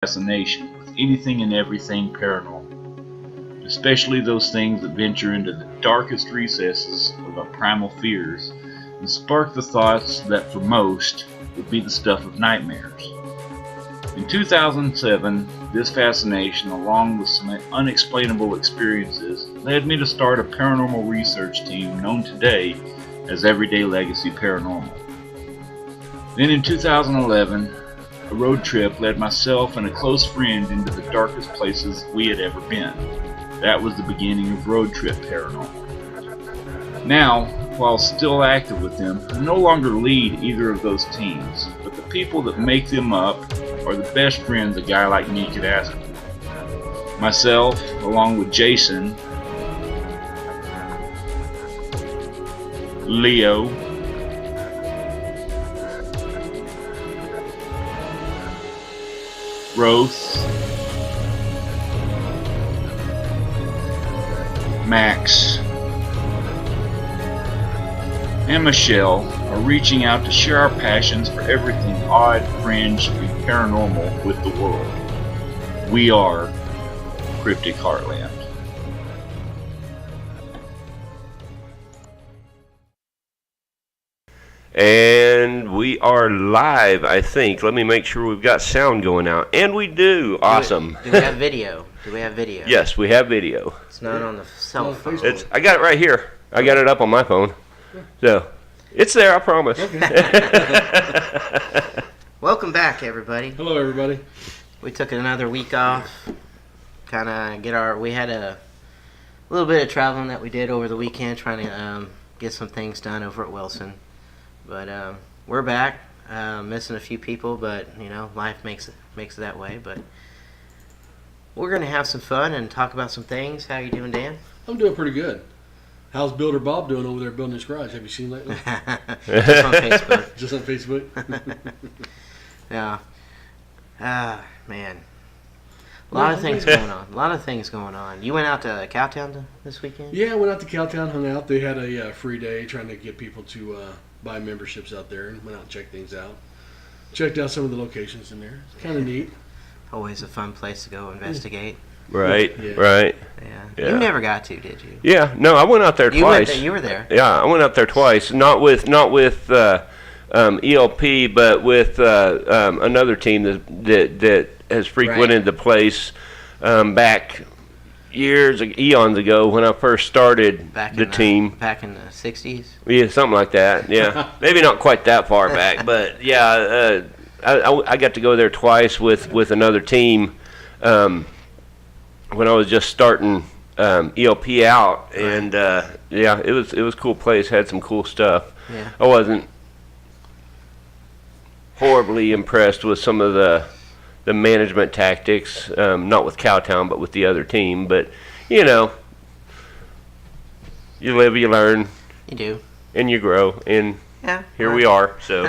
fascination with anything and everything paranormal, especially those things that venture into the darkest recesses of our primal fears and spark the thoughts that for most would be the stuff of nightmares. In 2007, this fascination, along with some unexplainable experiences, led me to start a paranormal research team known today as Everyday Legacy Paranormal. Then in 2011, a road trip led myself and a close friend into the darkest places we had ever been. That was the beginning of Road Trip Paranormal. Now, while still active with them, I no longer lead either of those teams, but the people that make them up are the best friends a guy like me could ask for. Myself, along with Jason, Leo, Roth, Max, and Michelle are reaching out to share our passions for everything odd, fringe, and paranormal with the world. We are Cryptic Heartland. And we are live, I think. Let me make sure we've got sound going out. And we do. Awesome. Do we have video? Do we have video? Yes, we have video. It's not on the cell phone. I got it right here. I got it up on my phone. So, it's there, I promise. Okay. Welcome back, everybody. Hello, everybody. We took another week off. We had a little bit of traveling that we did over the weekend, trying to get some things done over at Wilson. But we're back, missing a few people, but life makes it that way. But we're gonna have some fun and talk about some things. How you doing, Dan? I'm doing pretty good. How's Builder Bob doing over there building his garage? Have you seen lately? Just on Facebook. Just on Facebook? Yeah. Man. A lot of things going on. You went out to Cowtown this weekend? Yeah, I went out to Cowtown, hung out. They had a free day trying to get people to buy memberships out there, and went out and checked things out. Checked out some of the locations in there. It's kind of neat. Always a fun place to go investigate. Right, Yeah. right. Yeah. You never got to, did you? Yeah, no, I went out there twice. You were there. Yeah, I went out there twice. Not with ELP, but with another team that has frequented the place back eons ago when I first started the team. Back in the 60s? Yeah, something like that, yeah. Maybe not quite that far back, but yeah, I got to go there twice with another team when I was just starting ELP out, and yeah, it was a cool place, had some cool stuff. Yeah. I wasn't horribly impressed with some of the management tactics, not with Cowtown, but with the other team. But, you live, you learn. You do. And you grow. And here we are. So.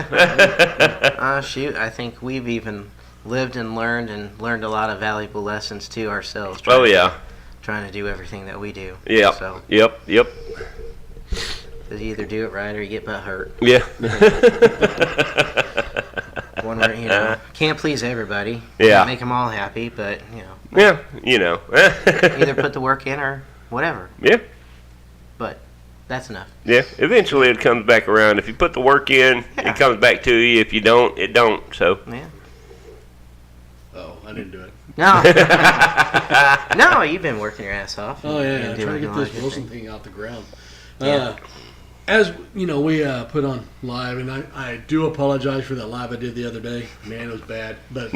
Shoot, I think we've even lived and learned a lot of valuable lessons to ourselves. Trying to do everything that we do. Yep. So. Yep. You either do it right or you get butt hurt. Yeah. Can't please everybody. Yeah. Can't make them all happy, but Yeah, either put the work in or whatever. Yeah. But that's enough. Yeah. Eventually it comes back around. If you put the work in, it comes back to you. If you don't, it don't. So. Yeah. Oh, I didn't do it. No. No, you've been working your ass off. Oh, yeah. Trying to get this Wilson thing out the ground. Yeah. As we put on live, and I do apologize for that live I did the other day. Man, it was bad. But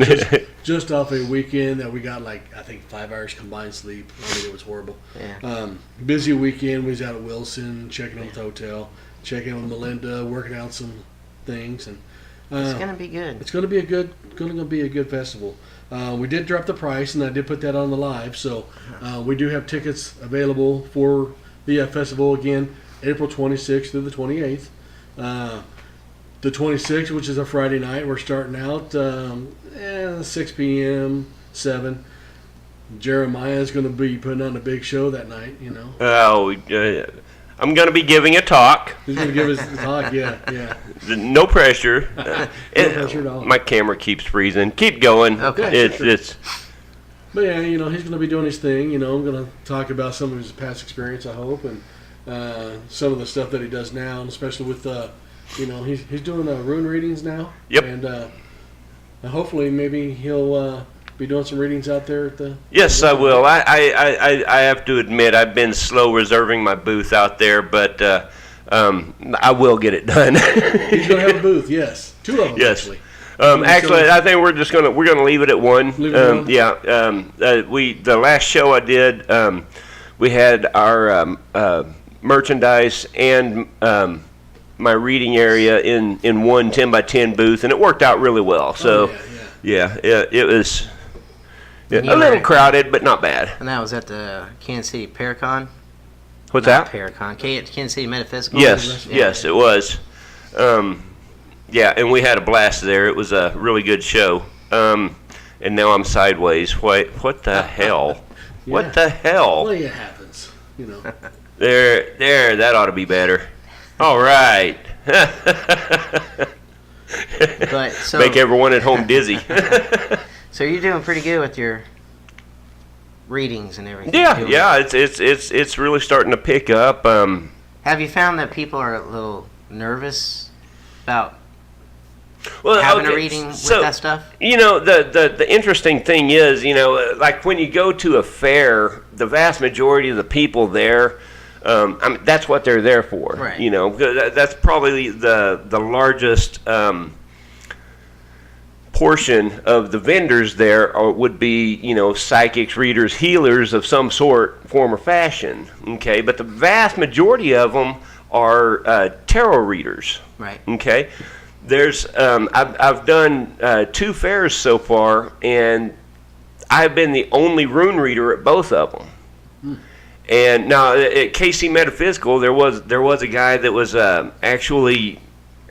just off a weekend that we got, I think 5 hours combined sleep. I mean, it was horrible. Yeah. Busy weekend. We was out at Wilson, checking out the hotel, checking in with Melinda, working out some things. And it's going to be good. It's going to be a good festival. We did drop the price, and I did put that on the live. So we do have tickets available for the festival again. April 26th through the 28th. The 26th, which is a Friday night, we're starting out 6 p.m., 7. Jeremiah is going to be putting on a big show that night, Oh, I'm going to be giving a talk. He's going to give us the talk. Yeah. No pressure. pressure at all. My camera keeps freezing. Keep going. Okay. It's. But yeah, he's going to be doing his thing. I'm going to talk about some of his past experience, I hope, and some of the stuff that he does now, and especially with, he's doing rune readings now. Yep. And hopefully, maybe he'll be doing some readings out there at the. Yes, I will. I have to admit I've been slow reserving my booth out there, but I will get it done. He's going to have a booth. Yes, 2 of them Yes. actually. Actually, I think we're gonna leave it at one. Leave it at one? Yeah. The last show I did, we had our merchandise and my reading area in one 10x10 booth, and it worked out really well. So, it was a little crowded, but not bad. And that was at the Kansas City Paracon. What's Not that? Paracon. Kansas City Metaphysical. Yes, it was. And we had a blast there. It was a really good show. And now I'm sideways. What the hell? Yeah. What the hell? Well, it happens. There, that ought to be better. All right. But so Make everyone at home dizzy. So you're doing pretty good with your readings and everything. Yeah, it's really starting to pick up. Have you found that people are a little nervous about Well, having okay, a reading with so, that stuff? The interesting thing is, like when you go to a fair, the vast majority of the people there, that's what they're there for. Right. Because that's probably the largest portion of the vendors there would be, psychics, readers, healers of some sort, form, or fashion. Okay, but the vast majority of them are tarot readers. Right. Okay. There's I've done 2 fairs so far, and I've been the only rune reader at both of them. And now at KC Metaphysical, there was a guy that was actually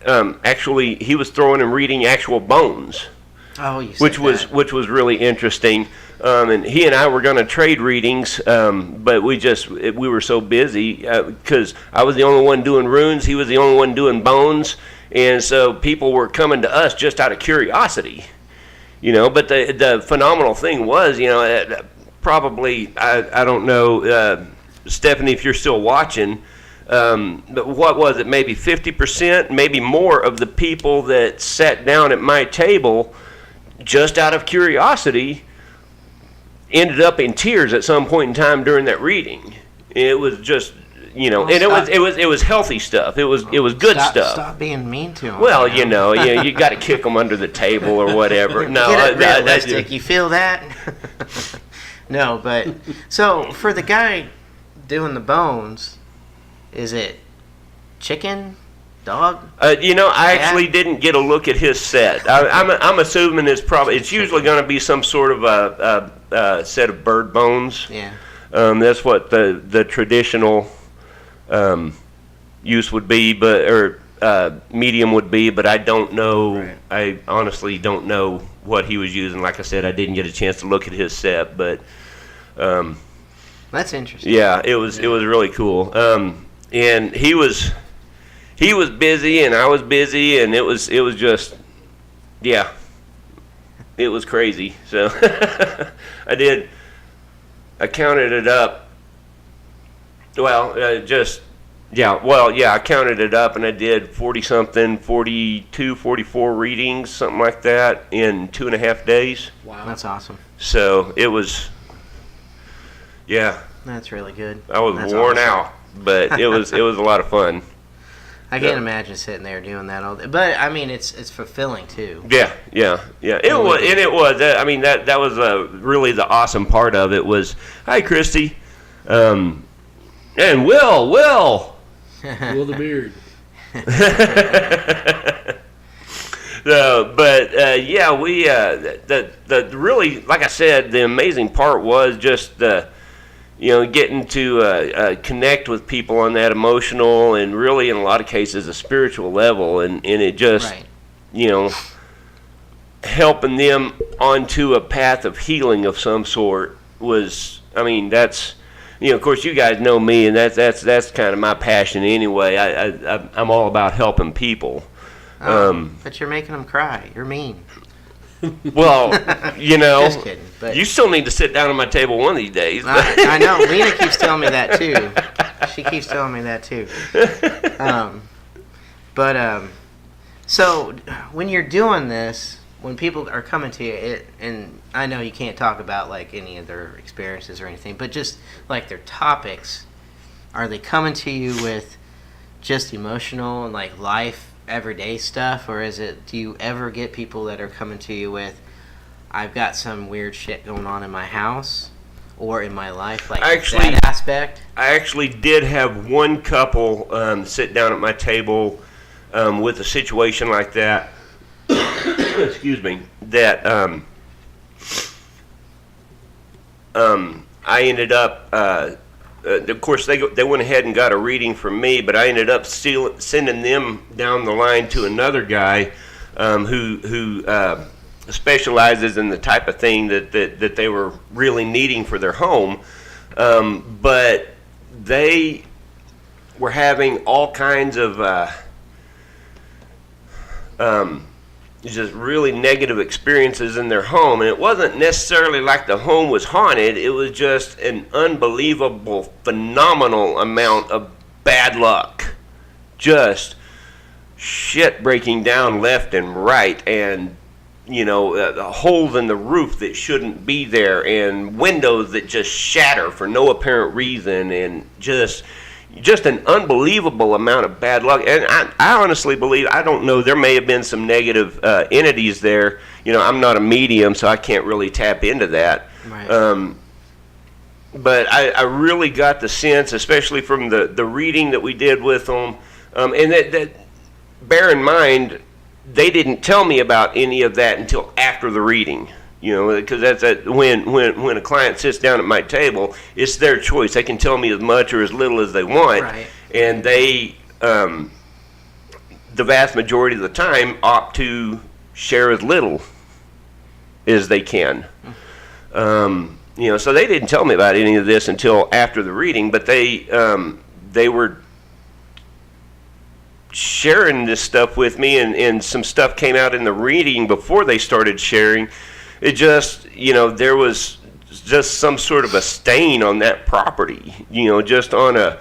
he was throwing and reading actual bones. Oh, you said which that. was really interesting. And he and I were going to trade readings, but we were so busy because I was the only one doing runes, he was the only one doing bones, and so people were coming to us just out of curiosity, But the phenomenal thing was, probably I don't know, Stephanie, if you're still watching. But what was it? Maybe 50%, maybe more of the people that sat down at my table, just out of curiosity, ended up in tears at some point in time during that reading. It was just, and it was healthy stuff. It was good stuff. Stop being mean to them. Well, you got to kick them under the table or whatever. No, Get it realistic. You feel that? No, but so for the guy doing the bones, is it chicken, dog? I actually didn't get a look at his set. I'm assuming it's usually going to be some sort of a set of bird bones. Yeah. That's what the traditional use would be, or medium would be. But I don't know. Right. I honestly don't know what he was using. Like I said, I didn't get a chance to look at his set, but That's interesting. yeah, it was really cool. And he was busy and I was busy, and it was just, yeah, it was crazy. So I counted it up. Well, I counted it up, and I did 40-something, 42, 44 readings, something like that, in 2.5 days. Wow. That's awesome. So it was, yeah, That's really good. I was That's worn awesome. out, but it was a lot of fun. I can't imagine sitting there doing that all day. But I mean, it's fulfilling too. Yeah. It was. I mean, that was really the awesome part of it was, hi, Christy, and Will. Will the Beard. Yeah, we the really, like I said, the amazing part was just getting to connect with people on that emotional and really, in a lot of cases, a spiritual level, and it just, Right. Helping them onto a path of healing of some sort was, I mean, that's, of course, you guys know me, and that's kind of my passion anyway. I'm all about helping people. But you're making them cry. You're mean. Well, Just kidding. But you still need to sit down at my table one of these days. I know. Lena keeps telling me that too. She keeps telling me that too. So when you're doing this, when people are coming to you, and I know you can't talk about like any of their experiences or anything, but just like their topics, are they coming to you with just emotional and like life, everyday stuff, or do you ever get people that are coming to you with, I've got some weird shit going on in my house or in my life, like that aspect? I actually did have one couple sit down at my table with a situation like that. Excuse me. That I ended up. Of course, they went ahead and got a reading from me, but I ended up sending them down the line to another guy who specializes in the type of thing that they were really needing for their home. But they were having all kinds of just really negative experiences in their home, and it wasn't necessarily like the home was haunted. It was just an unbelievable, phenomenal amount of bad luck, just shit breaking down left and right, and holes in the roof that shouldn't be there, and windows that just shatter for no apparent reason, and just an unbelievable amount of bad luck. And I honestly believe, I don't know, there may have been some negative entities there. I'm not a medium, so I can't really tap into that. Right. But I really got the sense, especially from the reading that we did with them, and that bear in mind, they didn't tell me about any of that until after the reading. Because when a client sits down at my table, it's their choice. They can tell me as much or as little as they want, right. And they, the vast majority of the time, opt to share as little as they can. So they didn't tell me about any of this until after the reading, but they were sharing this stuff with me, and some stuff came out in the reading before they started sharing. It just, there was just some sort of a stain on that property, just on a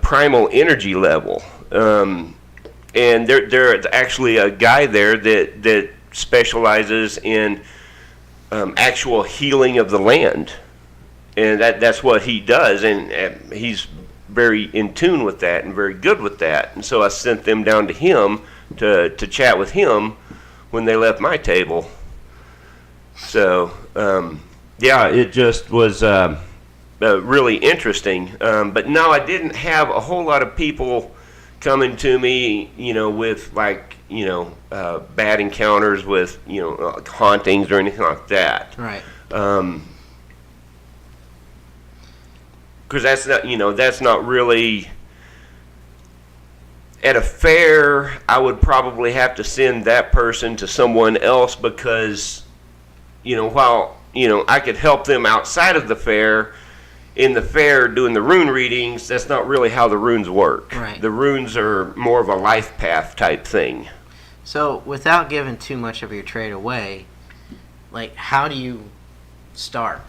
primal energy level. And there's actually a guy there that specializes in actual healing of the land, and that's what he does, and he's very in tune with that and very good with that. And so I sent them down to him to chat with him when they left my table. So, it just was really interesting. But no, I didn't have a whole lot of people coming to me, with bad encounters with, hauntings or anything like that. Right. Because that's not really. At a fair, I would probably have to send that person to someone else because, while, I could help them outside of the fair, in the fair doing the rune readings, that's not really how the runes work. Right. The runes are more of a life path type thing. So, without giving too much of your trade away, like, how do you start?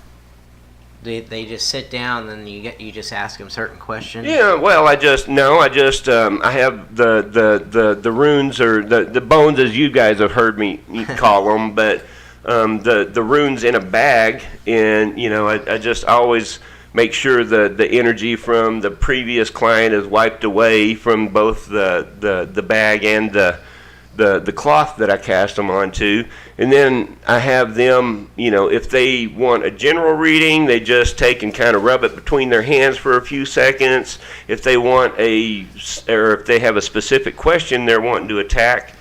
They just sit down and you just ask them certain questions? Yeah, well, I have the runes, or the bones, as you guys have heard me call them, but the runes in a bag, and I just always make sure the energy from the previous client is wiped away from both the bag and the cloth that I cast them onto, and then I have them, if they want a general reading, they just take and kind of rub it between their hands for a few seconds. If they want or if they have a specific question they're wanting to attack,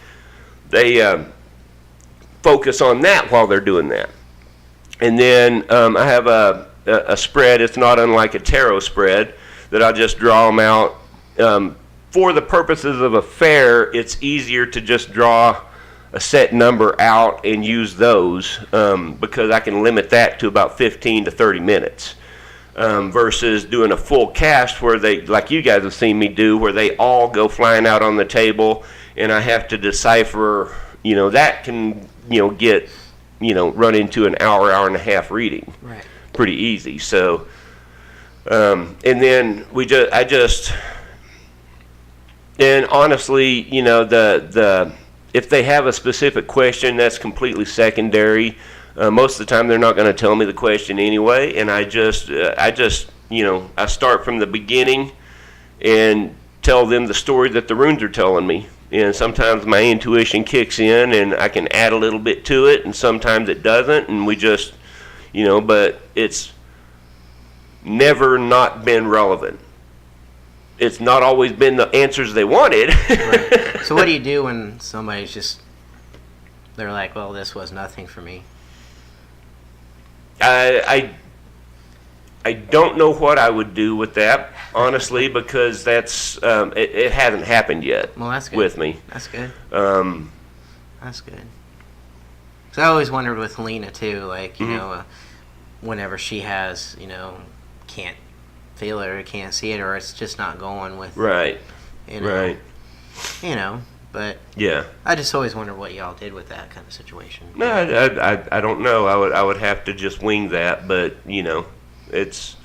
they focus on that while they're doing that. And then I have a spread. It's not unlike a tarot spread that I just draw them out. For the purposes of a fair, it's easier to just draw a set number out and use those because I can limit that to about 15 to 30 minutes. versus doing a full cast where they, like you guys have seen me do, where they all go flying out on the table, and I have to decipher. That can get run into an hour and a half reading. Right. Pretty easy. So, and then and honestly, the if they have a specific question, that's completely secondary. Most of the time, they're not going to tell me the question anyway, and I start from the beginning and tell them the story that the runes are telling me. And sometimes my intuition kicks in, and I can add a little bit to it, and sometimes it doesn't, and we just, but it's never not been relevant. It's not always been the answers they wanted. Right. So what do you do when somebody's just, they're like, well, this was nothing for me? I don't know what I would do with that, honestly, because that's it hasn't happened yet. Well, that's good. With me. That's good. That's good. So I always wondered with Helena too, like whenever she has, can't feel it or can't see it, or it's just not going with. Right. Right. But yeah, I just always wondered what y'all did with that kind of situation. No, I don't know. I would have to just wing that, but it's.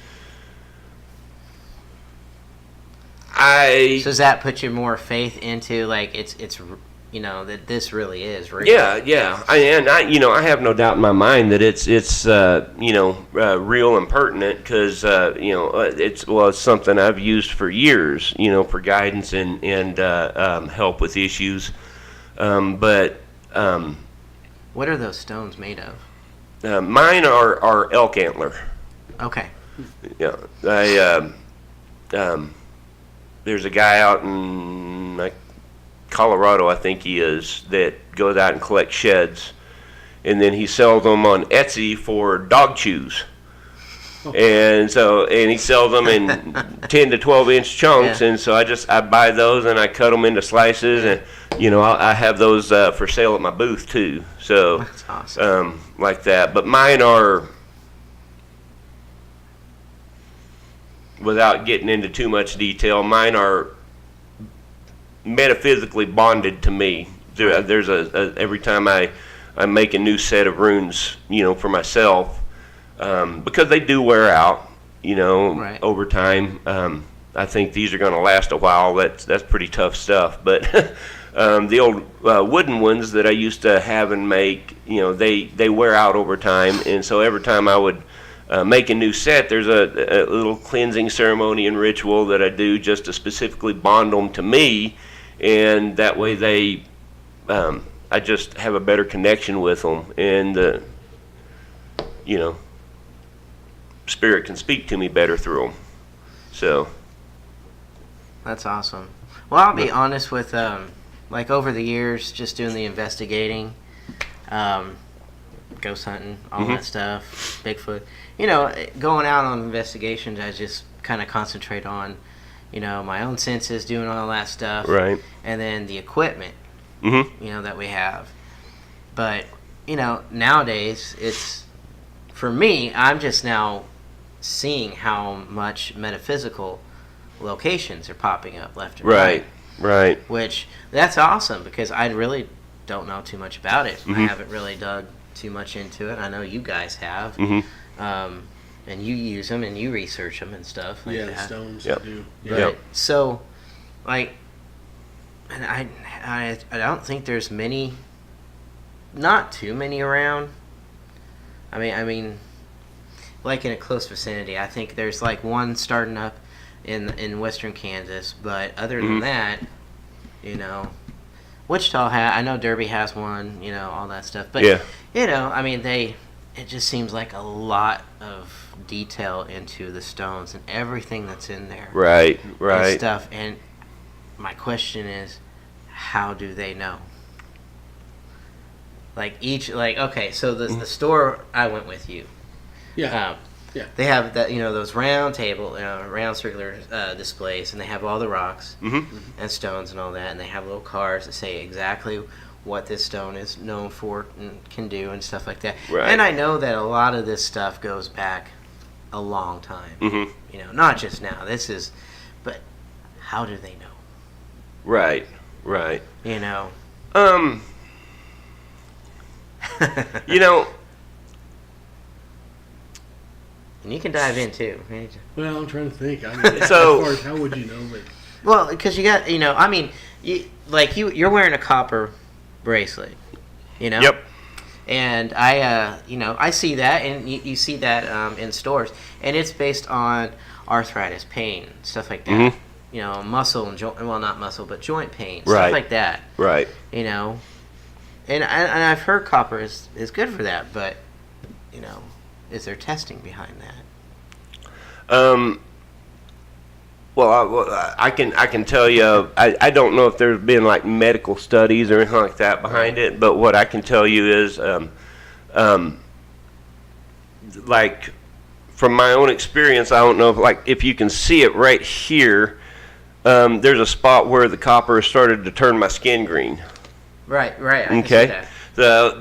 So does that put you more faith into like it's that this really is real? Yeah. I have no doubt in my mind that it's real and pertinent because it's something I've used for years, for guidance and help with issues. But what are those stones made of? Mine are elk antler. Okay. Yeah, there's a guy out in Colorado, I think he is, that goes out and collects sheds, and then he sells them on Etsy for dog chews. And he sells them in 10 to 12 inch chunks, and so I buy those and I cut them into slices, and I have those for sale at my booth too. So that's awesome. Like that, but mine are, without getting into too much detail, mine are metaphysically bonded to me. There's every time I make a new set of runes, for myself, because they do wear out, right. over time. I think these are going to last a while. That's pretty tough stuff. But the old wooden ones that I used to have and make, they wear out over time, and so every time I would make a new set, there's a little cleansing ceremony and ritual that I do just to specifically bond them to me, and that way I just have a better connection with them, and spirit can speak to me better through them. So that's awesome. Well, I'll be honest with like over the years, just doing the investigating, ghost hunting, all that stuff, Bigfoot. Going out on investigations, I just kind of concentrate on, my own senses, doing all that stuff. Right. And then the equipment, that we have. But, nowadays, it's, for me, I'm just now seeing how much metaphysical locations are popping up left and right. Right. Which, that's awesome, because I really don't know too much about it. I haven't really dug too much into it. I know you guys have. And you use them and you research them and stuff like that. The stones Yep. do. Right. So, and I don't think there's not too many around. I mean, like in a close vicinity. I think there's like one starting up in western Kansas, but other than that, Wichita I know Derby has one, all that stuff. But it just seems like a lot of detail into the stones and everything that's in there. Right. And stuff. And my question is, how do they know? Okay, so the store I went with you. Yeah. They have that, those round circular displays, and they have all the rocks and stones and all that, and they have little cards that say exactly what this stone is known for and can do and stuff like that. Right. And I know that a lot of this stuff goes back a long time. Mm-hmm. You know, not just now. But how do they know? Right. Right. You know. You know. And you can dive in too. Well, I'm trying to think. I mean, So- as far as how would you know? But Well, because you got, I mean, you're wearing a copper bracelet, Yep. And I see that, and you see that in stores, and it's based on arthritis, pain, stuff like that. Mhm. Muscle and joint, well, not muscle, but joint pain, Right. stuff like that. Right. And I've heard copper is good for that, but is there testing behind that? Well, I can tell you, I don't know if there's been like medical studies or anything like that behind it, but what I can tell you is, like from my own experience, I don't know if you can see it right here. There's a spot where the copper has started to turn my skin green. Right. I can see Okay, that. so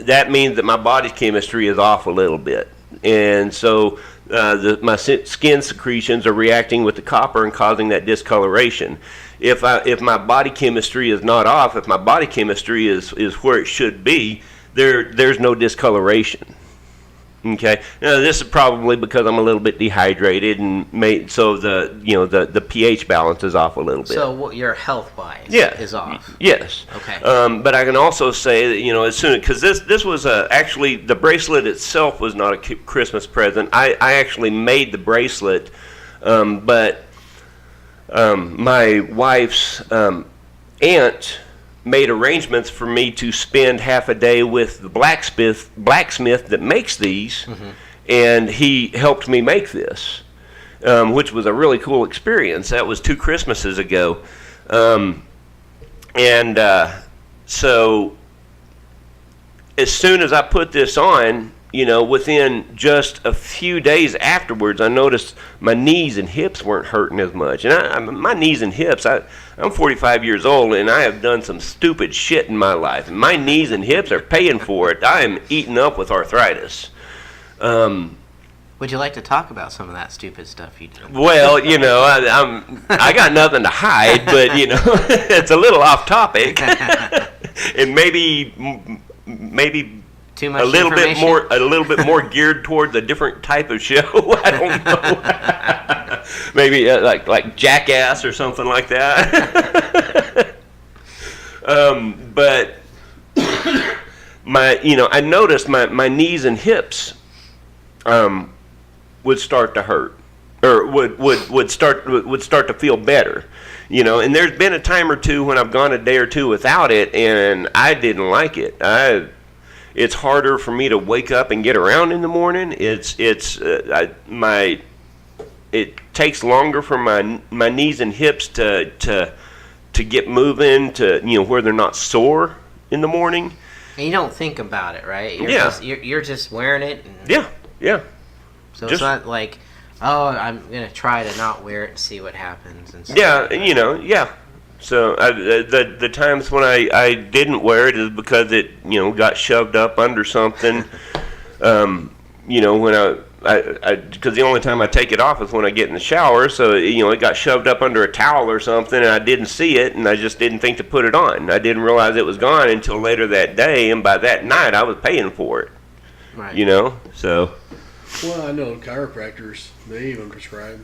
that means that my body chemistry is off a little bit, and so my skin secretions are reacting with the copper and causing that discoloration. If my body chemistry is not off, if my body chemistry is where it should be, there's no discoloration. Okay, now this is probably because I'm a little bit dehydrated and so the pH balance is off a little bit. So what your health-wise is off. Yes. Okay. But I can also say that as soon because this was actually the bracelet itself was not a Christmas present. I actually made the bracelet, but my wife's aunt made arrangements for me to spend half a day with the blacksmith that makes these, and he helped me make this, which was a really cool experience. That was 2 Christmases ago, so as soon as I put this on, within just a few days afterwards, I noticed my knees and hips weren't hurting as much. And my knees and hips, I'm 45 years old, and I have done some stupid shit in my life. And my knees and hips are paying for it. I am eaten up with arthritis. Would you like to talk about some of that stupid stuff you did? Well, I got nothing to hide, but it's a little off topic, and maybe Too much a little information? bit more geared towards a different type of show. I don't know. Maybe like Jackass or something like that. But I noticed my knees and hips would start to hurt, or would start to feel better. And there's been a time or two when I've gone a day or two without it, and I didn't like it. It's harder for me to wake up and get around in the morning. It takes longer for my knees and hips to get moving to where they're not sore in the morning. And you don't think about it, right? You're just wearing it. And Yeah. So it's not like, I'm gonna try to not wear it and see what happens. And stuff Yeah, like that. yeah. So the times when I didn't wear it is because it got shoved up under something. When because the only time I take it off is when I get in the shower. So it got shoved up under a towel or something, and I didn't see it, and I just didn't think to put it on. I didn't realize it was gone until later that day, and by that night I was paying for it. Right. So. well, I know chiropractors, they even prescribe.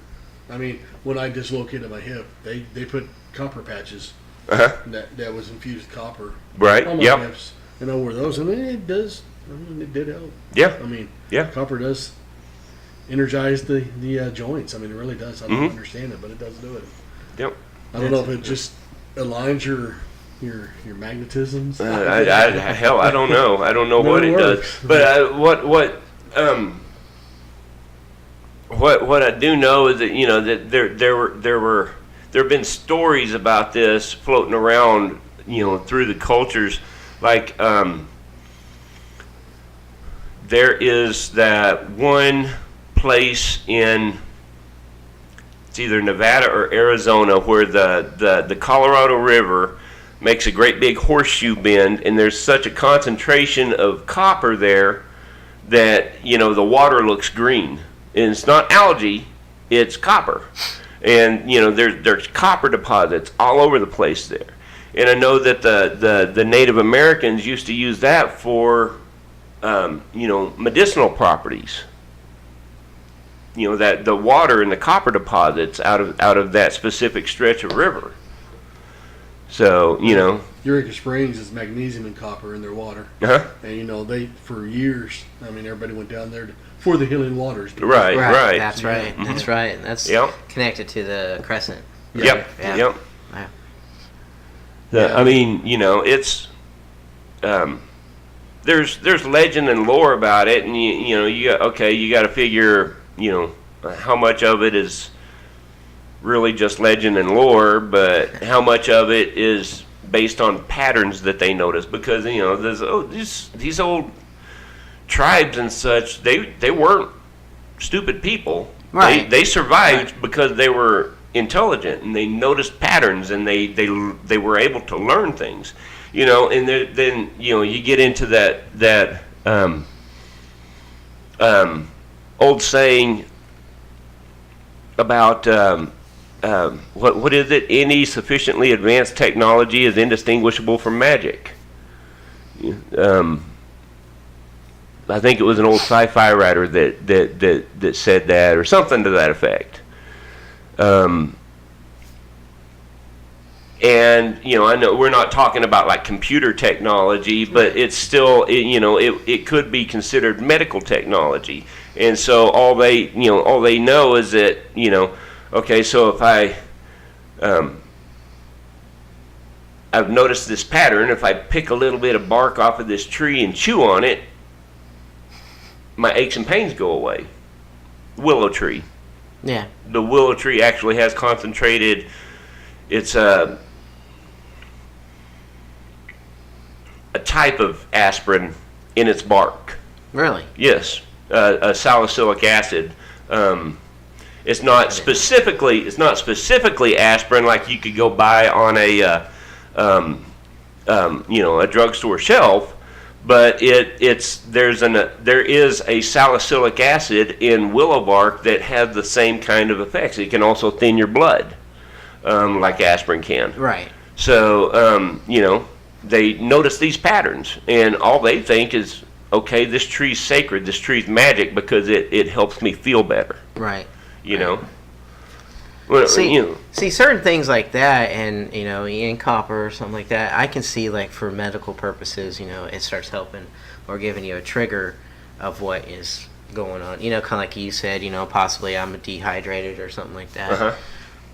I mean, when I dislocated my hip, they put copper patches Uh-huh. that was infused copper Right. on my Yep. hips, and I wore those. I mean, it does. It did help. Yeah. I mean, Yeah. copper does energize the joints. I mean, it really does. I don't understand it, but it does do it. Yep. I don't know if it just aligns your magnetisms. Hell, I don't know. I don't know what it does. works. But what I do know is that that there have been stories about this floating around through the cultures, like there is that one place in it's either Nevada or Arizona where the Colorado River makes a great big horseshoe bend, and there's such a concentration of copper there that, you know, the water looks green. And it's not algae, it's copper. And, you know, there's copper deposits all over the place there. And I know that the Native Americans used to use that for, you know, medicinal properties. You know, that the water and the copper deposits out of that specific stretch of river. So, you know. Eureka Springs is magnesium and copper in their water. Uh-huh. And, you know, they, for years, I mean, everybody went down there for the healing waters. Right. That's right. Mm-hmm. That's right. That's Yep. connected to the crescent. Yep. Yeah. Yep. Wow. I mean, you know, it's there's legend and lore about it, and you know, you got to figure, you know, how much of it is really just legend and lore, but how much of it is based on patterns that they notice, because, you know, there's these old tribes and such, they weren't stupid people. Right. They survived because they were intelligent, and they noticed patterns, and they were able to learn things, you know. And then, you know, you get into that old saying about what is it? Any sufficiently advanced technology is indistinguishable from magic. I think it was an old sci-fi writer that said that, or something to that effect. And, you know, I know we're not talking about like computer technology, but it's still, you know, it could be considered medical technology. And so all they know is that, you know, okay, so if I've noticed this pattern, if I pick a little bit of bark off of this tree and chew on it, my aches and pains go away. Willow tree. Yeah. The willow tree actually has concentrated, it's a type of aspirin in its bark. Really? Yes, a salicylic acid. It's not specifically aspirin like you could go buy on a you know, a drugstore shelf, but there is a salicylic acid in willow bark that has the same kind of effects. It can also thin your blood, like aspirin can. Right. So, you know, they notice these patterns, and all they think is, okay, this tree's sacred, this tree's magic because it helps me feel better. Right. You know? Well, See, you know. see, certain things like that, and, you know, in copper or something like that, I can see, like, for medical purposes, you know, it starts helping or giving you a trigger of what is going on. You know, kind of like you said, you know, possibly I'm dehydrated or something like that. Uh-huh.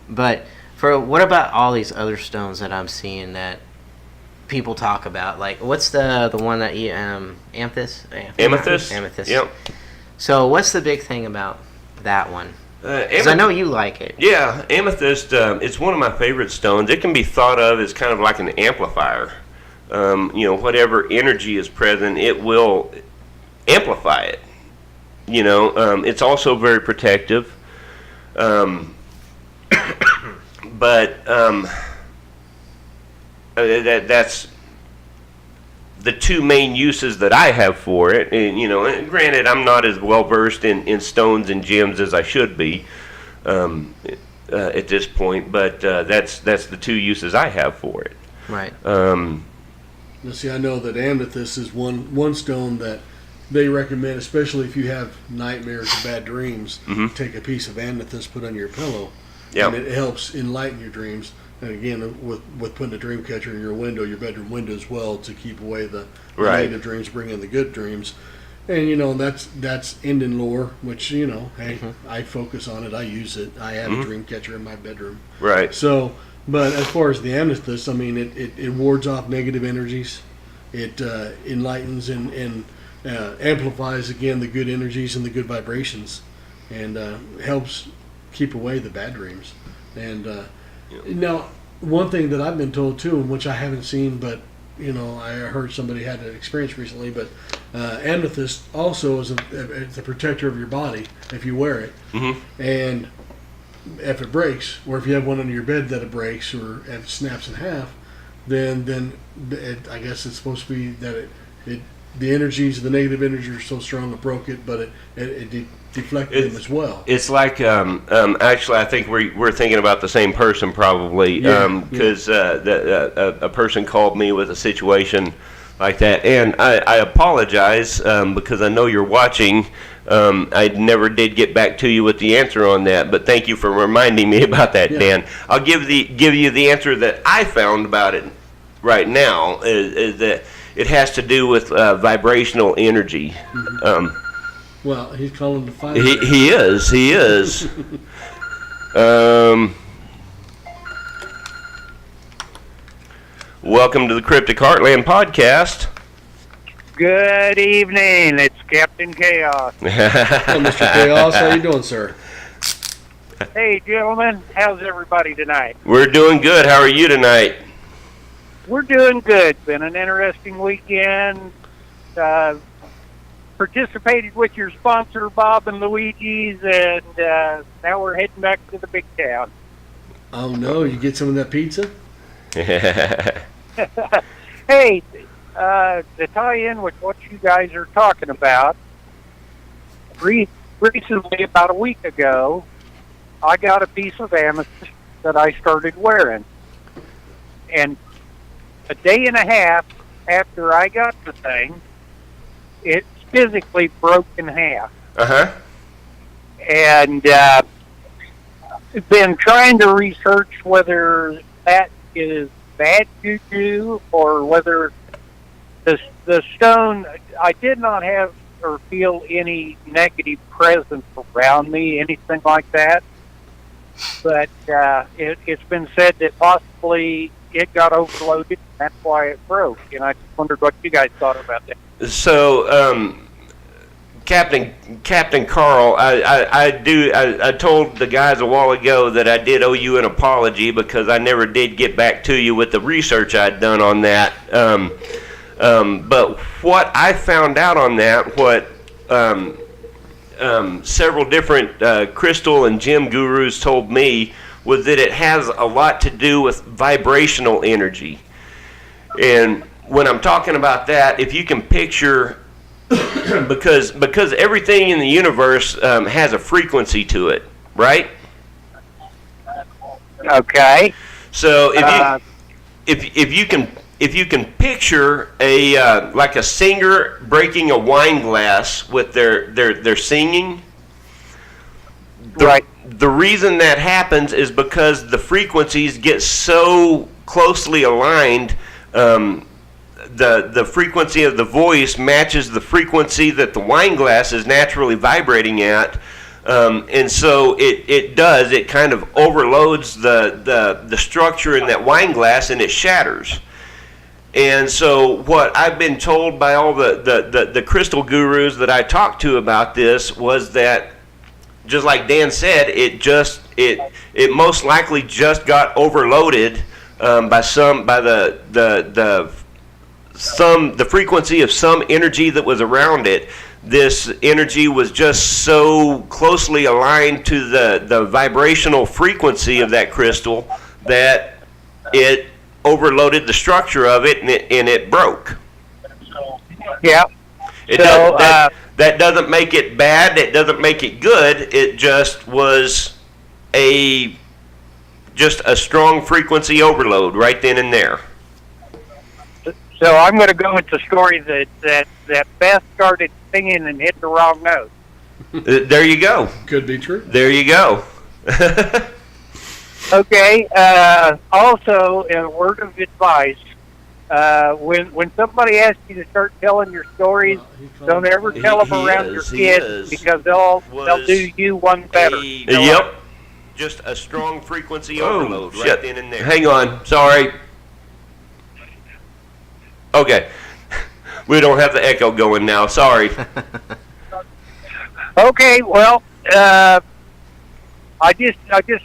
But what about all these other stones that I'm seeing that people talk about? Like, what's the one that you, amethyst? Amethyst? Amethyst. Yep. So what's the big thing about that one? Because Amethyst, I know you like it. yeah, amethyst, it's one of my favorite stones. It can be thought of as kind of like an amplifier. You know, whatever energy is present, it will amplify it. You know, it's also very protective. But that's the two main uses that I have for it. And, you know, and granted, I'm not as well versed in stones and gems as I should be at this point, but that's the two uses I have for it. Right. Now, see, I know that amethyst is one stone that they recommend, especially if you have nightmares or bad dreams. Mhm. Take a piece of amethyst, put on your pillow, Yep. and it helps enlighten your dreams. And again, with putting a dream catcher in your window, your bedroom window as well, to keep away the Right. negative dreams, bring in the good dreams. And, you know, that's Indian lore, which, you know, hey, I focus on it, I use it. I have a dream catcher in my bedroom. Right. So, but as far as the amethyst, I mean, it wards off negative energies. It enlightens and amplifies, again, the good energies and the good vibrations, and helps keep away the bad dreams. And now, one thing that I've been told too, which I haven't seen, but, you know, I heard somebody had an experience recently, but amethyst also is it's a protector of your body if you wear it. Mm-hmm. And if it breaks, or if you have one under your bed that it breaks or it snaps in half, then I guess it's supposed to be that it the energies, the negative energies are so strong it broke it, but it deflected them as well. It's like actually, I think we're thinking about the same person probably, because a person called me with a situation like that, and I apologize because I know you're watching. I never did get back to you with the answer on that, but thank you for reminding me about that, Dan. I'll give you the answer that I found about it right now is that it has to do with vibrational energy. Well, he's calling the fire. He is. Welcome to the Cryptic Heartland podcast. Good evening. It's Captain Chaos. Hello, Mr. Chaos. How you doing, sir? Hey, gentlemen. How's everybody tonight? We're doing good. How are you tonight? We're doing good. Been an interesting weekend. Participated with your sponsor, Bob and Luigi's, and now we're heading back to the big town. Oh, no. You get some of that pizza? Hey, to tie in with what you guys are talking about, recently, about a week ago, I got a piece of amethyst that I started wearing. And a day and a half after I got the thing, it physically broke in half. Uh-huh. And been trying to research whether that is bad juju or whether the stone, I did not have or feel any negative presence around me, anything like that. But it's been said that possibly it got overloaded, and that's why it broke. And I just wondered what you guys thought about that. So, Captain Carl, I told the guys a while ago that I did owe you an apology because I never did get back to you with the research I'd done on that. But what I found out on that, what several different crystal and gem gurus told me, was that it has a lot to do with vibrational energy. And when I'm talking about that, if you can picture, because everything in the universe has a frequency to it, right? Okay. So if you can picture a like a singer breaking a wine glass with their singing, Right. The reason that happens is because the frequencies get so closely aligned. The frequency of the voice matches the frequency that the wine glass is naturally vibrating at, and so it kind of overloads the structure in that wine glass, and it shatters. And so what I've been told by all the crystal gurus that I talked to about this was that, just like Dan said, it most likely just got overloaded by the frequency of some energy that was around it. This energy was just so closely aligned to the vibrational frequency of that crystal that it overloaded the structure of it, and it broke. Yeah. That doesn't make it bad. It doesn't make it good. It just was just a strong frequency overload right then and there. So I'm going to go with the story that Beth started singing and hit the wrong note. There you go. Could be true. There you go. Okay. Also, a word of advice: when somebody asks you to start telling your stories, don't ever tell them around your kids because they'll do you one better. Yep. Just a strong frequency overload right then and there. Hang on. Sorry. Okay. We don't have the echo going now. Sorry. Okay. Well, I just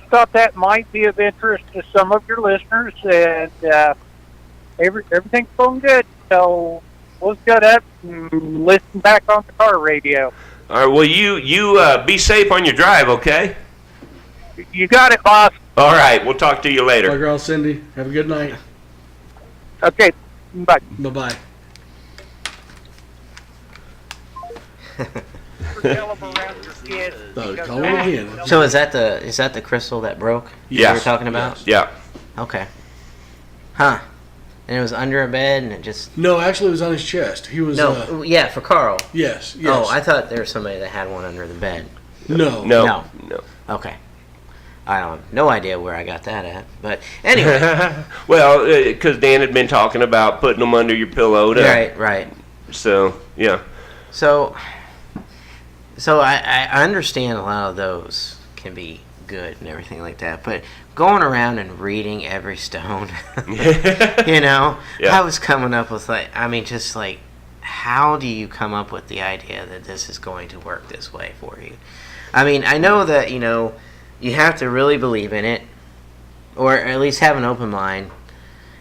thought that might be of interest to some of your listeners, and everything's going good. So we'll shut up and listen back on the car radio. All right. Well, you be safe on your drive, okay? You got it, boss. All right. We'll talk to you Bye, later. girl Cindy. Have a good night. Okay. Bye. Bye-bye. Tell them around your kids. because Call that- it again. So is that the crystal that broke? Yeah. You were talking about? Yeah. Okay. Huh. And it was under a bed, and it just No, actually, it was on his chest. He was. no. Yeah, for Carl. Yes. Yes. Oh, I thought there was somebody that had one under the bed. No. No. No. No. Okay. I don't no idea where I got that at, but anyway. Well, because Dan had been talking about putting them under your pillow. Right. So, yeah. So I understand a lot of those can be good and everything like that, but going around and reading every stone, you know, Yeah. I was coming up with just like, how do you come up with the idea that this is going to work this way for you? I mean, I know that, you have to really believe in it, or at least have an open mind.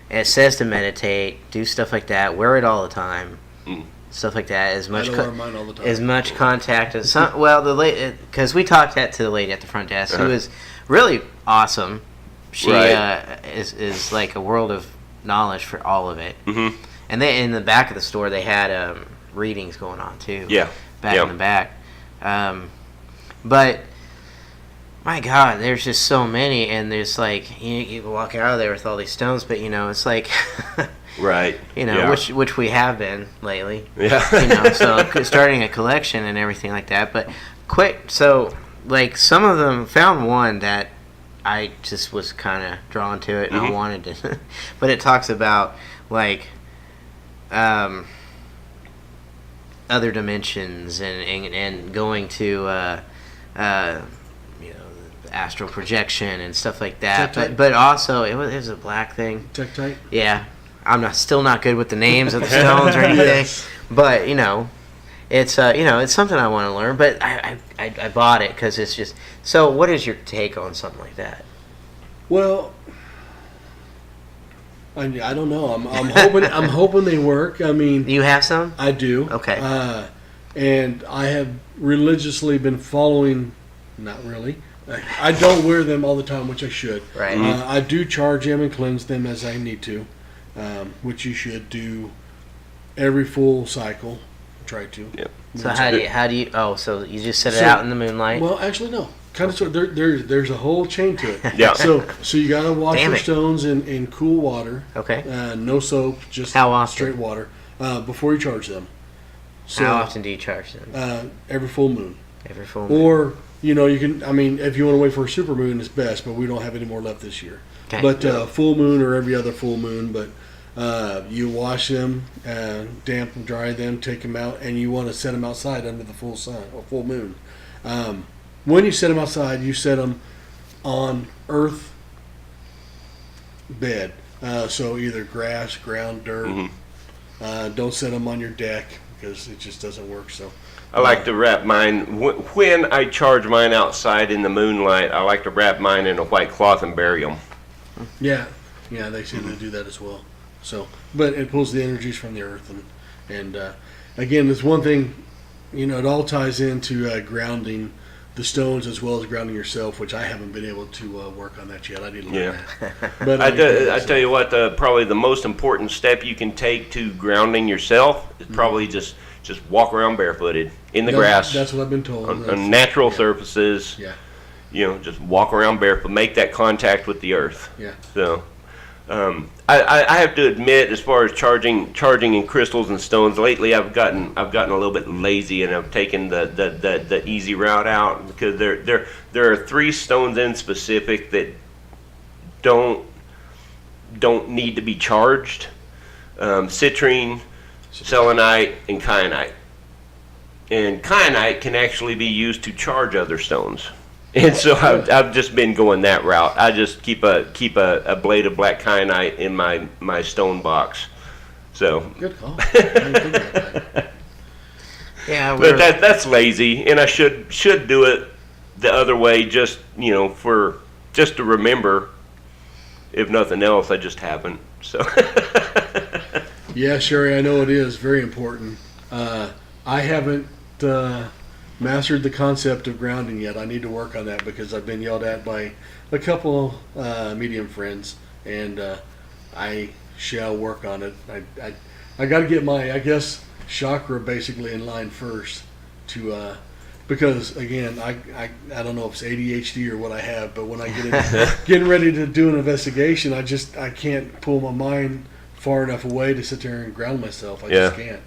It says to meditate, do stuff like that, wear it all the time, stuff like that. As I much don't wear mine all the time. as much contact as some. Well, because we talked that to the lady at the front desk, who Uh-huh. is really awesome. She Right. is like a world of knowledge for all of it. Mm-hmm. And they in the back of the store they had readings going on too. Yeah. Back Yeah. in the back. But my God, there's just so many, and there's like you walk out of there with all these stones, but it's like Right. Yeah. which we have been lately. Yeah. So starting a collection and everything like that. But so like some of them found one that I just was kind of drawn to it, and I wanted to. But it talks about like other dimensions and going to astral projection and stuff like that. Tektite. But also it was a black thing. Tektite. Yeah, I'm still not good with the names of the stones or anything, Yes. but it's it's something I want to learn. But I bought it because it's just. So, what is your take on something like that? Well, I don't know. I'm hoping they work. I mean, You have some? I do. Okay. And I have religiously been following. Not really. I don't wear them all the time, which I should. Right. I do charge them and cleanse them as I need to, which you should do every full cycle. Try to. Yep. So how do you? Oh, so you just set it So- out in the moonlight? Well, actually, no. Kind of. Sort of, there's a whole chain to it. Yeah. So you gotta wash Damn your it. stones in cool water. Okay. No soap, just How often? straight water before you charge them. So, How often do you charge them? Every full moon. Every full moon. Or you can. I mean, if you want to wait for a super moon, it's best. But we don't have any more left this year. Okay. But full moon or every other full moon. But you wash them, damp and dry them, take them out, and you want to set them outside under the full sun or full moon. When you set them outside, you set them on earth bed. So either grass, ground, dirt. Don't set them on your deck because it just doesn't work. So I like to wrap mine, when I charge mine outside in the moonlight, I like to wrap mine in a white cloth and bury them. yeah, they seem to do that as well. So, but it pulls the energies from the earth, and again, there's one thing, it all ties into grounding the stones as well as grounding yourself, which I haven't been able to work on that yet. I didn't learn that. But I tell you what, probably the most important step you can take to grounding yourself is probably just walk around barefooted in the grass That's what I've been told. on natural surfaces. Yeah. Just walk around barefoot, make that contact with the earth. Yeah. So, I have to admit, as far as charging in crystals and stones, lately I've gotten a little bit lazy, and I've taken the easy route out, because there are 3 stones in specific that don't need to be charged: citrine, selenite, and kyanite. And kyanite can actually be used to charge other stones. And so I've just been going that route. I just keep a blade of black kyanite in my stone box. So, Good call. I didn't think about that. Yeah, but that's lazy, and I should do it the other way, just to remember. If nothing else, I just haven't. So. Yeah, Sherry, I know it is very important. I haven't mastered the concept of grounding yet. I need to work on that because I've been yelled at by a couple medium friends, and I shall work on it. I got to get my, chakra basically in line first, to because again, I don't know if it's ADHD or what I have, but when I getting ready to do an investigation, I can't pull my mind far enough away to sit there and ground myself. I just can't.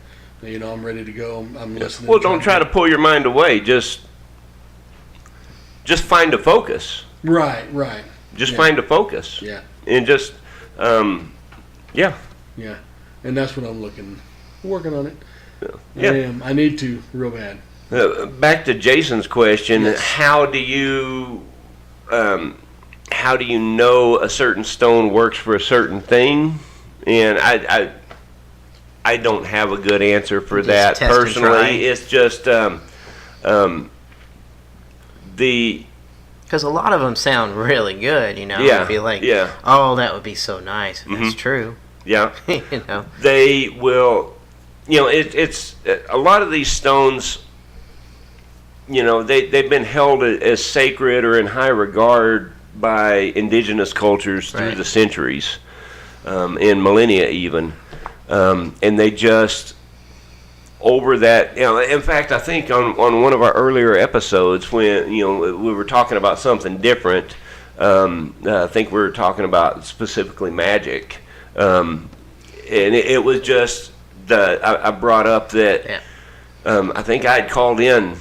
You know, I'm ready to go. I'm listening. Well, don't try to pull your mind away. Just find a focus. Right. Just find a focus. Yeah. And just, Yeah, and that's what I'm working on it. Yeah. I need to real bad. Back to Jason's question, Yes. how do you know a certain stone works for a certain thing? And I don't have a good answer for Just that test and try. personally. It's just Because a lot of them sound really good, you know. Yeah, I'd be like, yeah. oh, that would be so nice if that's true. yeah. You know. They will, you know, it's a lot of these stones, you know, they've been held as sacred or in high regard by indigenous cultures through Right. the centuries, and millennia even, and they just over that, you know. In fact, I think on one of our earlier episodes when, you know, we were talking about something different, I think we were talking about specifically magic, and it was just I brought up that I think I had called in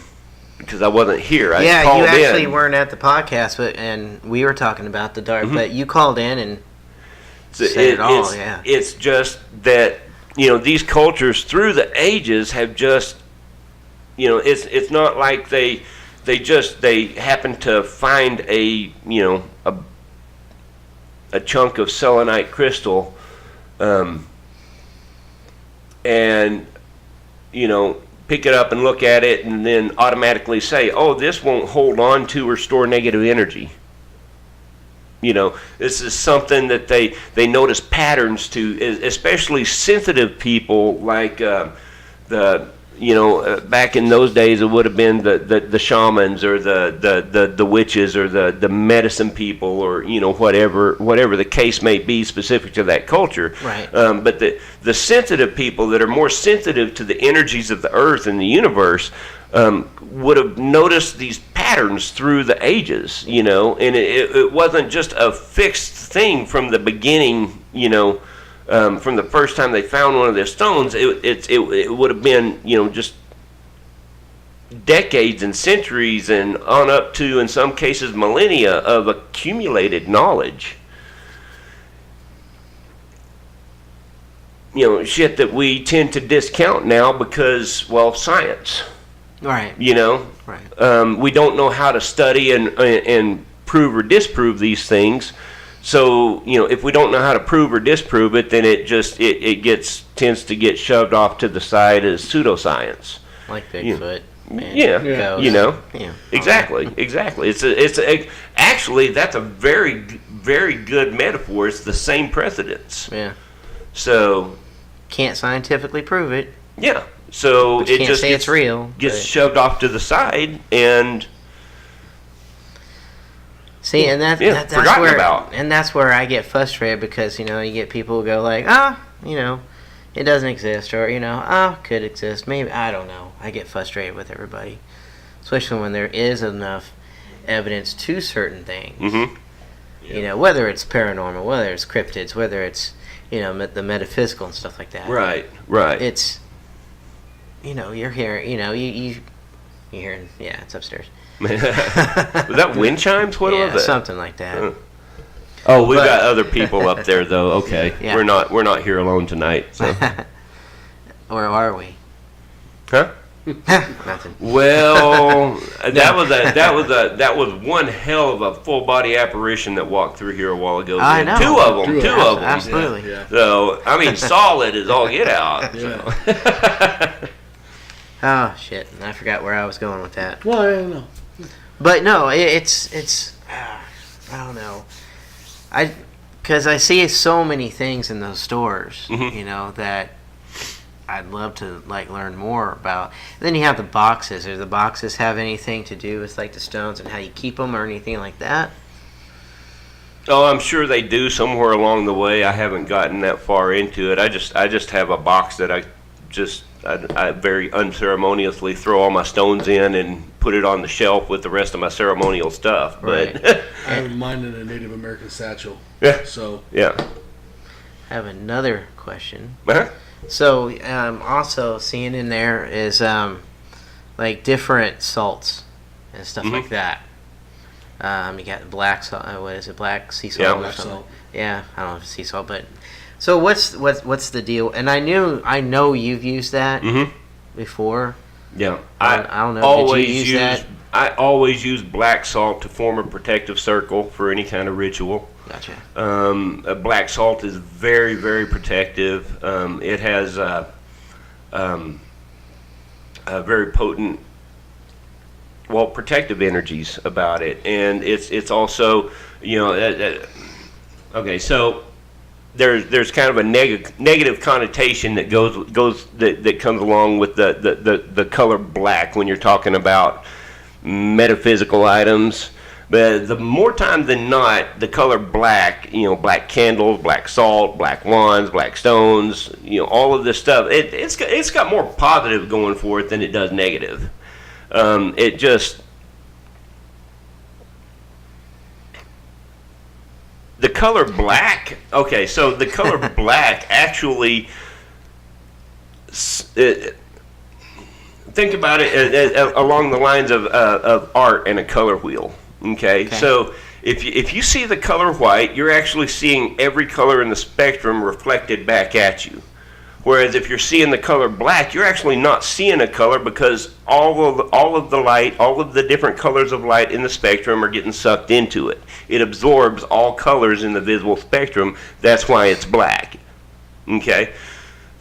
because I wasn't here. I Yeah, called you actually in. weren't at the podcast, and we were talking about the dark, but you called in and said it all, yeah. It's just that, you know, these cultures through the ages have just, you know, it's not like they happen to find a chunk of selenite crystal, and, you know, pick it up and look at it and then automatically say, oh, this won't hold on to or store negative energy. You know, this is something that they notice patterns to, especially sensitive people like back in those days it would have been the shamans or the witches or the medicine people, or, you know, whatever the case may be specific to that culture. Right. But the sensitive people that are more sensitive to the energies of the earth and the universe would have noticed these patterns through the ages, you know, and it wasn't just a fixed thing from the beginning, you know, from the first time they found one of their stones. It would have been, you know, just decades and centuries and on up to, in some cases, millennia of accumulated knowledge. You know, shit that we tend to discount now because, well, science. Right. You know, Right. We don't know how to study and prove or disprove these things. So, you know, if we don't know how to prove or disprove it, then it tends to get shoved off to the side as pseudoscience. Like Bigfoot. And Yeah, ghosts. you know, Yeah. exactly. Actually, that's a very, very good metaphor. It's the same precedence. Yeah. So, Can't scientifically prove it. yeah. So But you it can't just say it's real. gets but- shoved off to the side, and See, and that's forgotten where, about. and that's where I get frustrated, because, you know, you get people who go like, you know, it doesn't exist, or, you know, could exist, maybe, I don't know. I get frustrated with everybody, especially when there is enough evidence to certain things. Mhm. You know, whether it's paranormal, whether it's cryptids, whether it's, you know, the metaphysical and stuff like that. right. It's, you know, you're hearing, you know, you're hearing, yeah, it's upstairs. Was that wind chimes? What Yeah, was it? something like that. Huh. Oh, we've But- got other people up there though. Okay, Yeah. we're not here alone tonight. So. Or are we? Huh? Nothing. Well, that was one hell of a full body apparition that walked through here a while ago. I know. Two of them. Absolutely. Yeah. So I mean, solid as all get out. Yeah. Oh shit! I forgot where I was going with that. Well, I don't know. But no, it's I don't know. Because I see so many things in those stores, Mhm. you know, that I'd love to like learn more about. And then you have the boxes. Do the boxes have anything to do with like the stones and how you keep them or anything like that? Oh, I'm sure they do somewhere along the way. I haven't gotten that far into it. I just have a box that I very unceremoniously throw all my stones in and put it on the shelf with the rest of my ceremonial stuff. But I have mine in a Native American satchel. yeah, So yeah. I have another question. Uh-huh. So, also seeing in there is like different salts and stuff like that. You got black salt. What is it? Black sea salt Yeah, or black something. salt. Yeah, I don't know if it's sea salt, but so what's the deal? And I know you've used that before. Yeah, I don't know. Always Did you use that? I always use black salt to form a protective circle for any kind of ritual. Gotcha. Black salt is very, very protective. It has a very potent, protective energies about it, and it's also, okay, so there's kind of a negative connotation that that comes along with the color black when you're talking about metaphysical items. But the more time than not, the color black, black candles, black salt, black wands, black stones, all of this stuff, it's got more positive going for it than it does negative. It just, the color black, okay, so the color black actually, think about it along the lines of art and a color wheel. Okay, so if you see the color white, you're actually seeing every color in the spectrum reflected back at you. Whereas if you're seeing the color black, you're actually not seeing a color because all of the light, all of the different colors of light in the spectrum are getting sucked into it. It absorbs all colors in the visible spectrum. That's why it's black. Okay,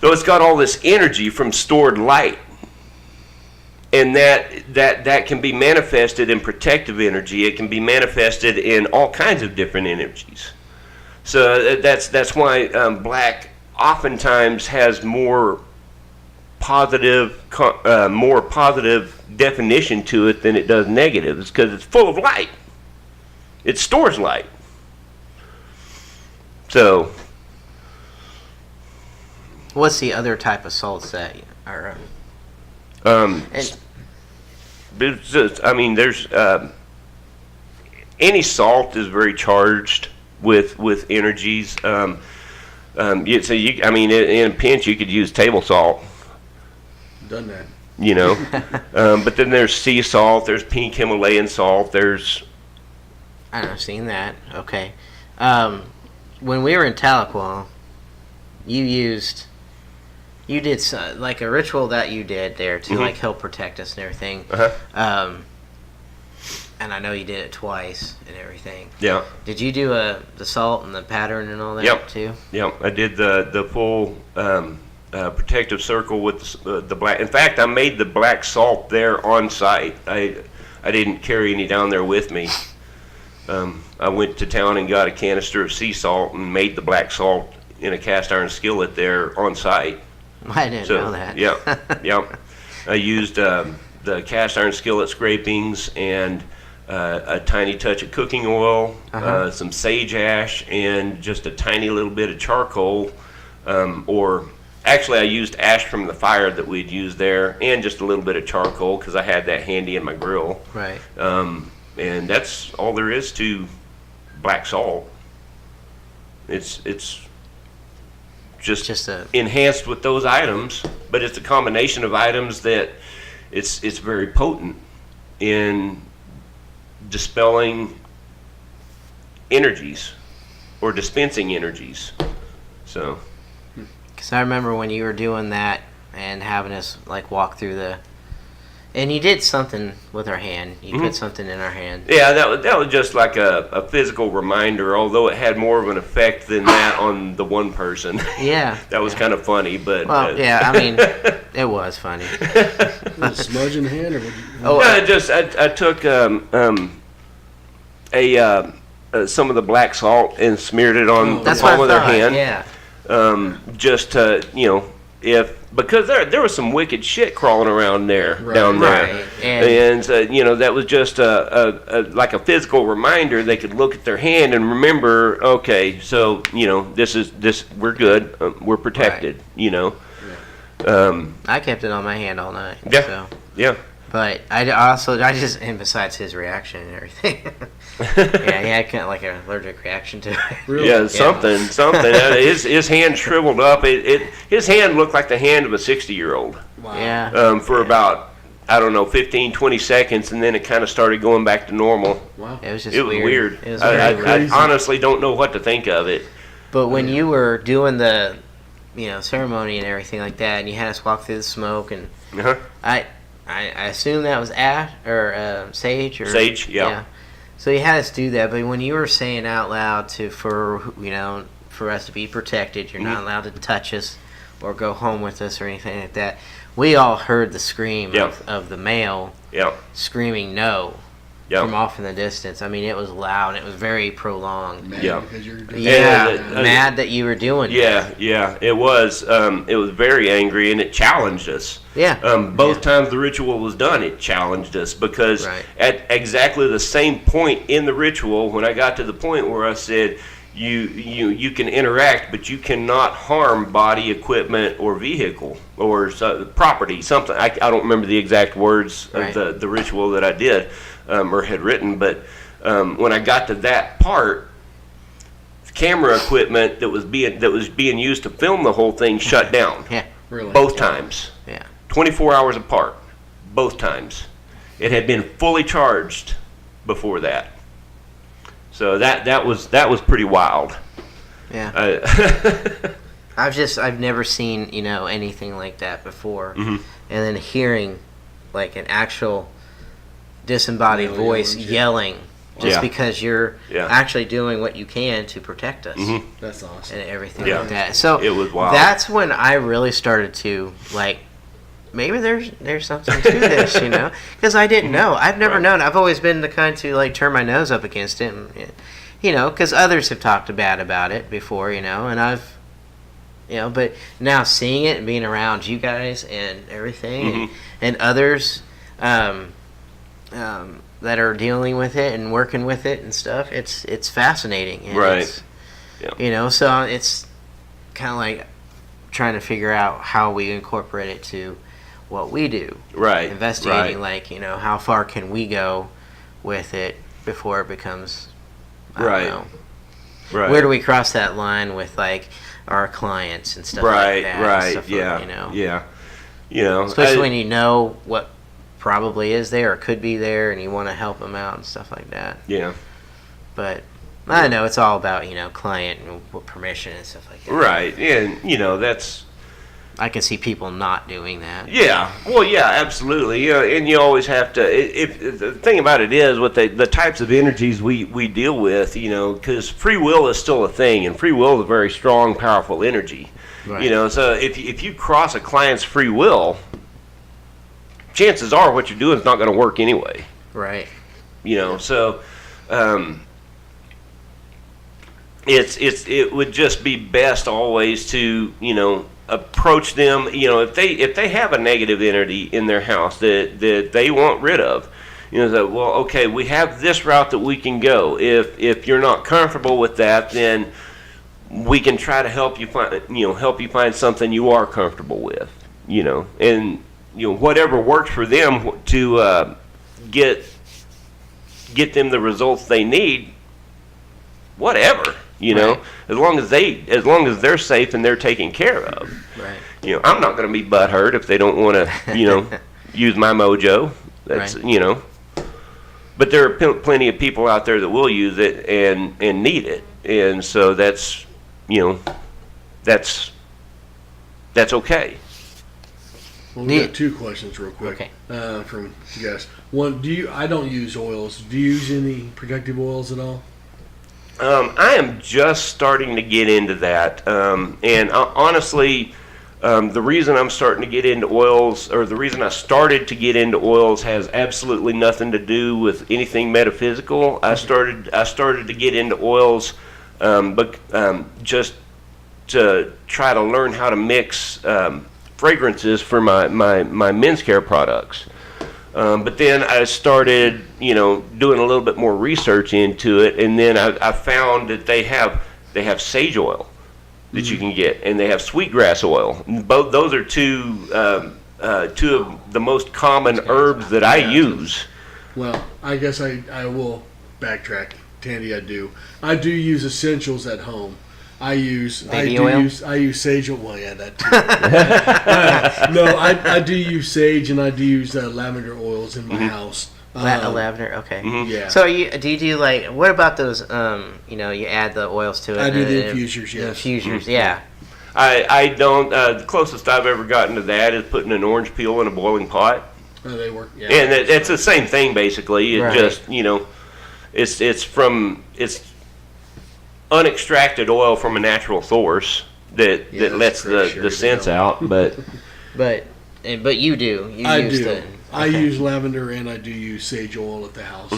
so it's got all this energy from stored light. And that can be manifested in protective energy. It can be manifested in all kinds of different energies. So that's why black oftentimes has more positive definition to it than it does negative. It's because it's full of light. It stores light. So, What's the other type of salts that are? there's any salt is very charged with energies. In a pinch, you could use table salt. done that. But then there's sea salt. There's pink Himalayan salt. There's I've seen that. Okay. When we were in Tahlequah, you did like a ritual that you did there to like help protect us and everything. And I know you did it twice and everything. Yeah. Did you do the salt and the pattern and all that Yep. too? Yeah, I did the full protective circle with the black. In fact, I made the black salt there on site. I didn't carry any down there with me. I went to town and got a canister of sea salt and made the black salt in a cast iron skillet there on site. I didn't know that. Yeah. I used the cast iron skillet scrapings and a tiny touch of cooking oil, some sage ash, and just a tiny little bit of charcoal. Or actually, I used ash from the fire that we'd used there, and just a little bit of charcoal because I had that handy in my grill. Right. And that's all there is to black salt. It's just enhanced with those items, but it's a combination of items that it's very potent in dispelling energies or dispensing energies. So, Because I remember when you were doing that and having us like walk through and you did something with our hand. You put something in our hand. yeah, that was just like a physical reminder, although it had more of an effect than that on the one person. Yeah. That was kind of funny, but Well, yeah, I mean, it was funny. Was it smudge in the hand, or would you? Oh, I took some of the black salt and smeared it on the that's palm what of I their thought. hand. Yeah. Just to, because there was some wicked shit crawling around there, down there. Right. And that was just like a physical reminder. They could look at their hand and remember, okay, so, we're good. We're protected, I kept it on my hand all night. Yeah. So. Yeah. But I just, and besides his reaction and everything, yeah, he had kind of like an allergic reaction to it. Really? Yeah, something. His hand shriveled up. His hand looked like the hand of a 60-year-old. Wow. Yeah. For about, I don't know, 15, 20 seconds, and then it kind of started going back to normal. Wow. It was just It was weird. It was I very weird. honestly don't know what to think of it. But when you were doing the, ceremony and everything like that, and you had us walk through the smoke, and Uh-huh. I assume that was Sage or Sage, yeah. So you had us do that, but when you were saying out loud for us to be protected, you're not allowed to touch us or go home with us or anything like that. We all heard the scream Yeah. of the male Yeah. screaming no Yeah. from off in the distance. I mean, it was loud. It was very prolonged. Mad Yeah. because you're doing Yeah, Yeah, mad that you were doing that. Yeah. It was very angry, and it challenged us. Yeah. Both times the ritual was done, it challenged us because Right. at exactly the same point in the ritual, when I got to the point where I said, you can interact, but you cannot harm body, equipment, or vehicle or property. Something I don't remember the exact words Right. of the ritual that I did or had written, but when I got to that part, camera equipment that was being used to film the whole thing shut down. Yeah. Really? Both times. Yeah. 24 hours apart, both times. It had been fully charged before that. So that was pretty wild. Yeah. I've never seen, anything like that before. Mhm. And then hearing like an actual disembodied Male voice yelling shit. yelling just Yeah. because you're Yeah. actually doing what you can to protect us Mhm. That's awesome. and everything Yeah. like that. So It was wild. that's when I really started to like maybe there's something to this, because I didn't know. I've never Right. known. I've always been the kind to like turn my nose up against it, and, because others have talked bad about it before, and I've, but now seeing it and being around you guys and everything, Mhm. and others that are dealing with it and working with it and stuff, it's fascinating. And Right. it's, Yeah. so it's kind of like trying to figure out how we incorporate it to what we do. Right. Investigating, Right. like, how far can we go with it before it becomes, I don't Right. know. Right. Where do we cross that line with, like, our clients and stuff Right. like that? and Right. stuff Yeah. like, Yeah. Especially when you know what probably is there or could be there and you want to help them out and stuff like that. Yeah. But I know it's all about, client and what permission and stuff like that. Right. And that's. I can see people not doing that. Yeah, well, yeah, absolutely. And you always have to. If the thing about it is, with the types of energies we deal with, because free will is still a thing, and free will is a very strong, powerful energy. Right. So if you cross a client's free will, chances are what you're doing is not going to work anyway. Right. So it would just be best always to approach them, if they have a negative entity in their house that they want rid of, that, well, okay, we have this route that we can go. If you're not comfortable with that, then we can try to help you find something you are comfortable with, and whatever works for them to get them the results they need, whatever. Right. As long as they're safe and they're taken care of. Right. I'm not going to be butthurt if they don't want to, use my mojo. That's Right. But there are plenty of people out there that will use it and need it, and so that's okay. Well, we Neat. got two questions real quick. Okay. From you guys. One, I don't use oils. Do you use any protective oils at all? I am just starting to get into that, and honestly, the reason I'm starting to get into oils, or the reason I started to get into oils, has absolutely nothing to do with anything metaphysical. I started to get into oils, just to try to learn how to mix fragrances for my men's care products. But then I started, doing a little bit more research into it, and then I found that they have sage oil, that you can get, and they have sweetgrass oil. Both those are two of the most common herbs that I use. Well, I guess I will backtrack, Tandy. I do use essentials at home. I use Baby oil? I use sage oil. Well, yeah, that too. No, I do use sage, and I do use lavender oils in my house. Lavender, okay. Yeah. So do you do like, what about those, you add the oils to it? I do the and infusers, yes. Infusers, yeah. I don't. The closest I've ever gotten to that is putting an orange peel in a boiling pot, Oh, they work. Yeah. and it's the same thing basically. It Right. just it's unextracted oil from a natural source that Yeah, lets that's pretty the sure scents you out. But But you do. You I use do. the, I okay. use lavender and I do use sage oil at the house.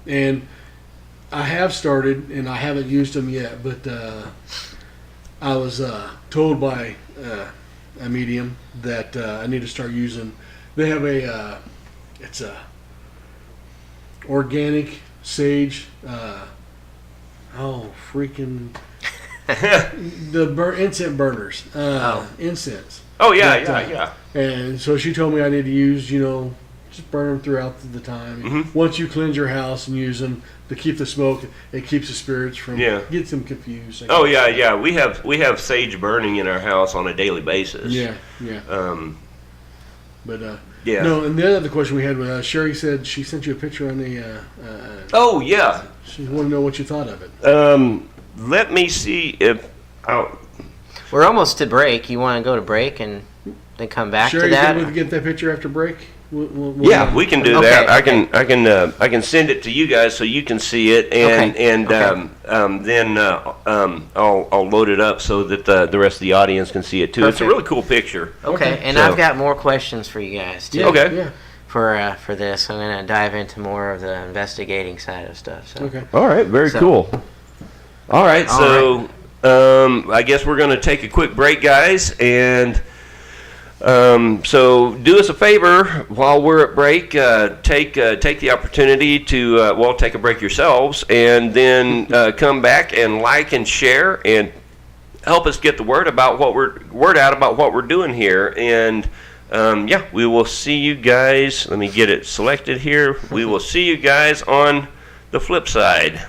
And I have started, and I haven't used them yet, but I was told by a medium that I need to start using. They have it's a organic sage. Freaking the incense burners. Incense. oh yeah, But, yeah. And so she told me I need to use, just burn them throughout the time. Once you cleanse your house and use them to keep the smoke, it keeps the spirits from gets them confused. Oh yeah. We have sage burning in our house on a daily basis. Yeah. But Yeah. no. And the other question we had was Sherry said she sent you a picture on the. Oh yeah. She wanted to know what you thought of it. Let me see if. We're almost to break. You want to go to break and then come back Sherry's to that? able to get that picture after break. Yeah, we can do Okay, that. okay. I can send it to you guys so you can see it, and Okay. then I'll load it up so that the rest of the audience can see it too. It's a Perfect. really cool picture. Okay, and So- I've got more questions for you guys too. Yeah, Okay. Yeah. For this, I'm gonna dive into more of the investigating side of stuff. So. Okay. All right, very So- cool. All right, All so I guess we're going to take a quick break, guys, and so do us a favor while we're at break. Take the opportunity to take a break yourselves, and then come back and like and share and help us get the word out about what we're doing here. And we will see you guys. Let me get it selected here. We will see you guys on the flip side.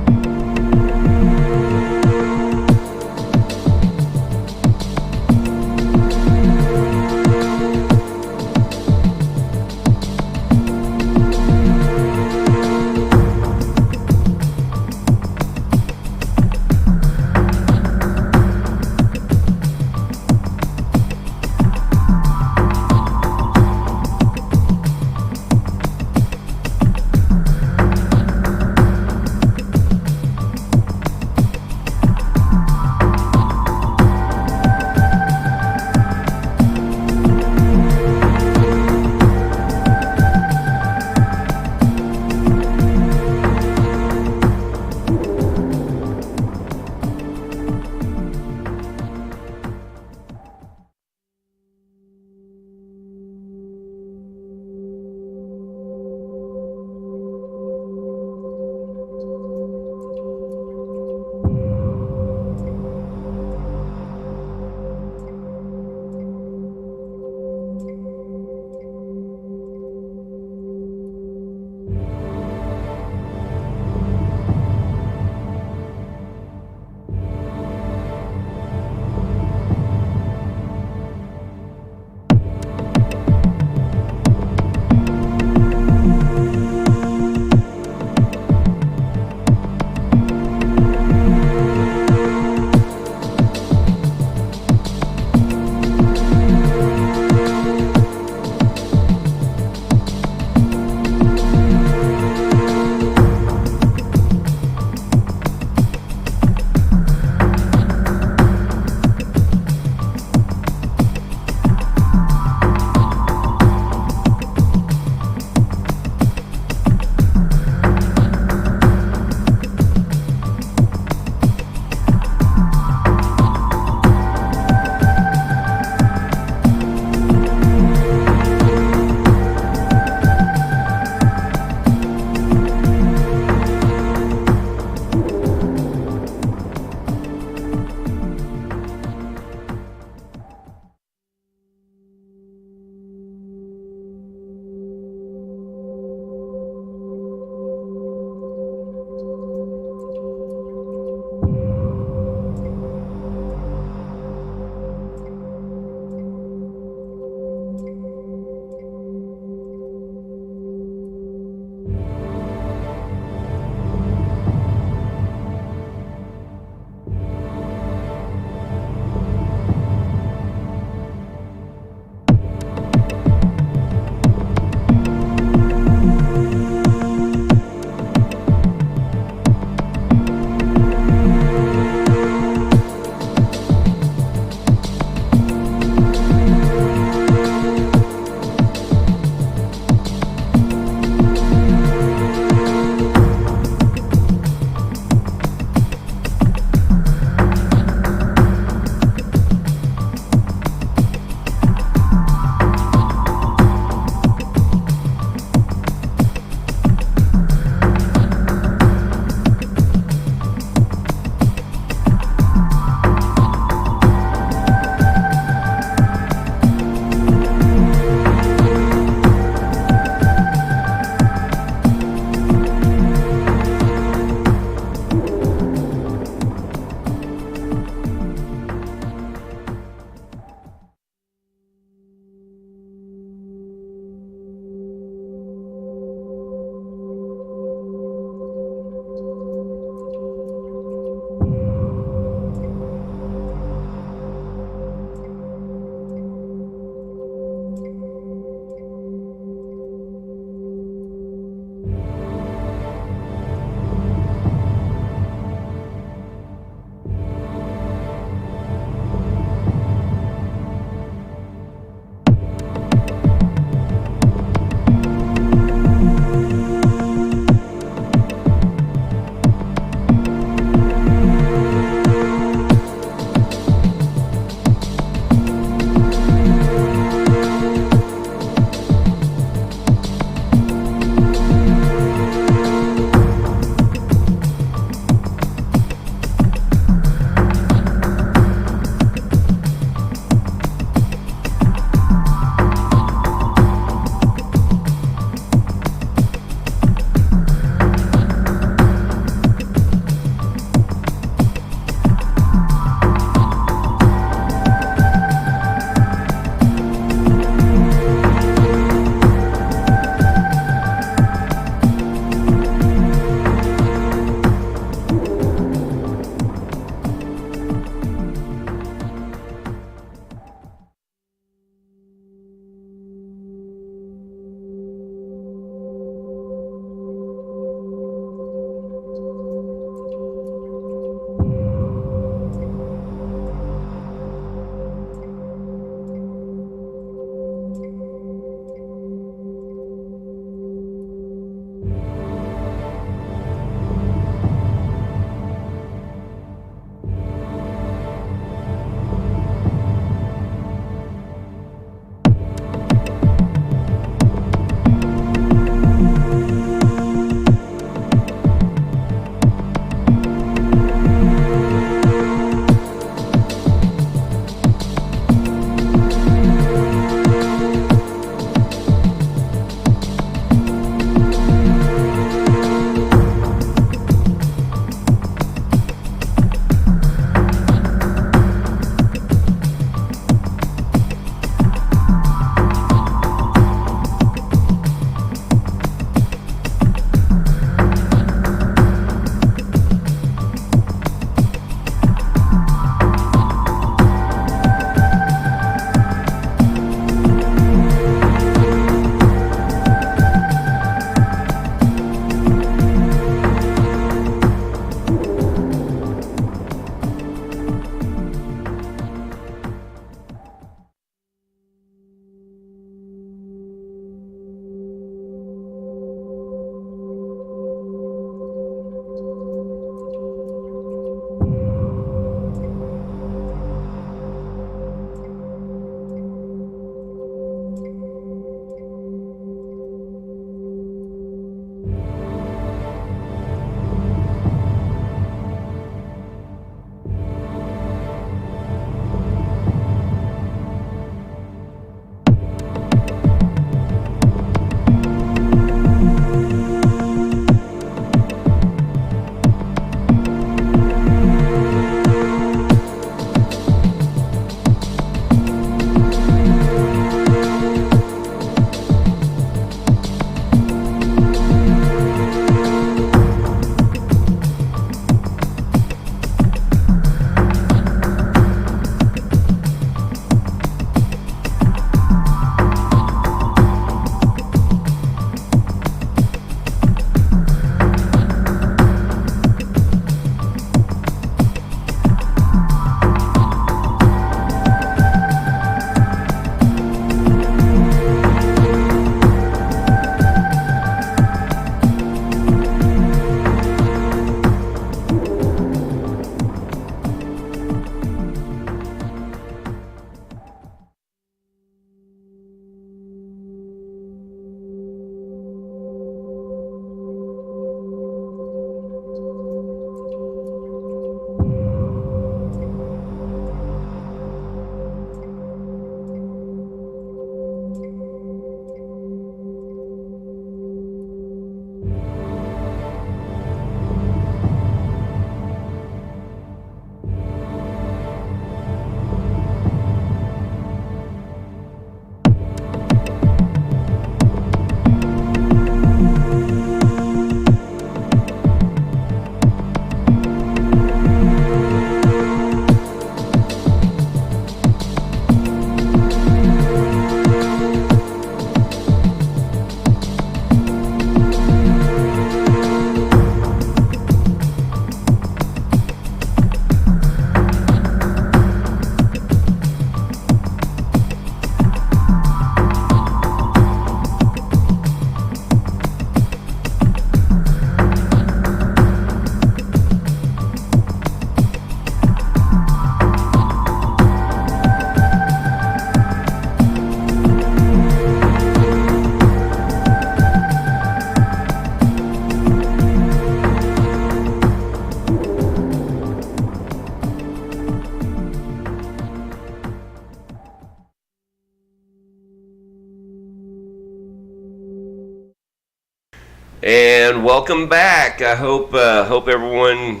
And welcome back. I hope everyone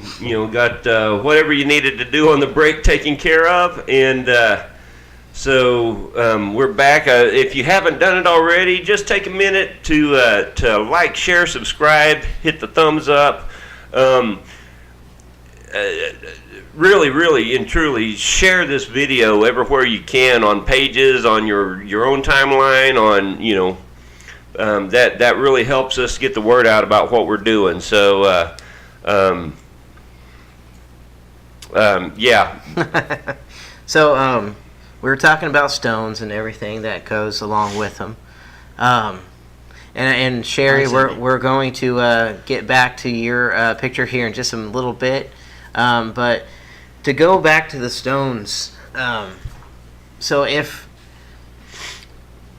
got whatever you needed to do on the break taken care of. And so we're back. If you haven't done it already, just take a minute to like, share, subscribe, hit the thumbs up. Really, really, and truly share this video everywhere you can, on pages, on your own timeline, on that really helps us get the word out about what we're doing. So yeah. So we were talking about stones and everything that goes along with them. And Sherry, we're going to get back to your picture here in just a little bit. But to go back to the stones, so if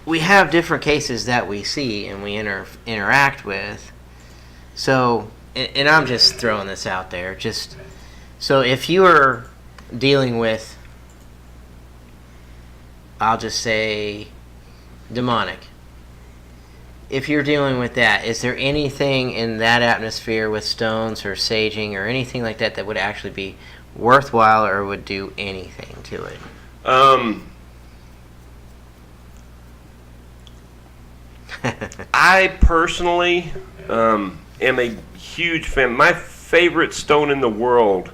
we have different cases that we see and we interact with, so, and I'm just throwing this out there, so if you are dealing with, I'll just say, demonic, if you're dealing with that, is there anything in that atmosphere with stones or saging or anything like that that would actually be worthwhile or would do anything to it? I personally am a huge fan. My favorite stone in the world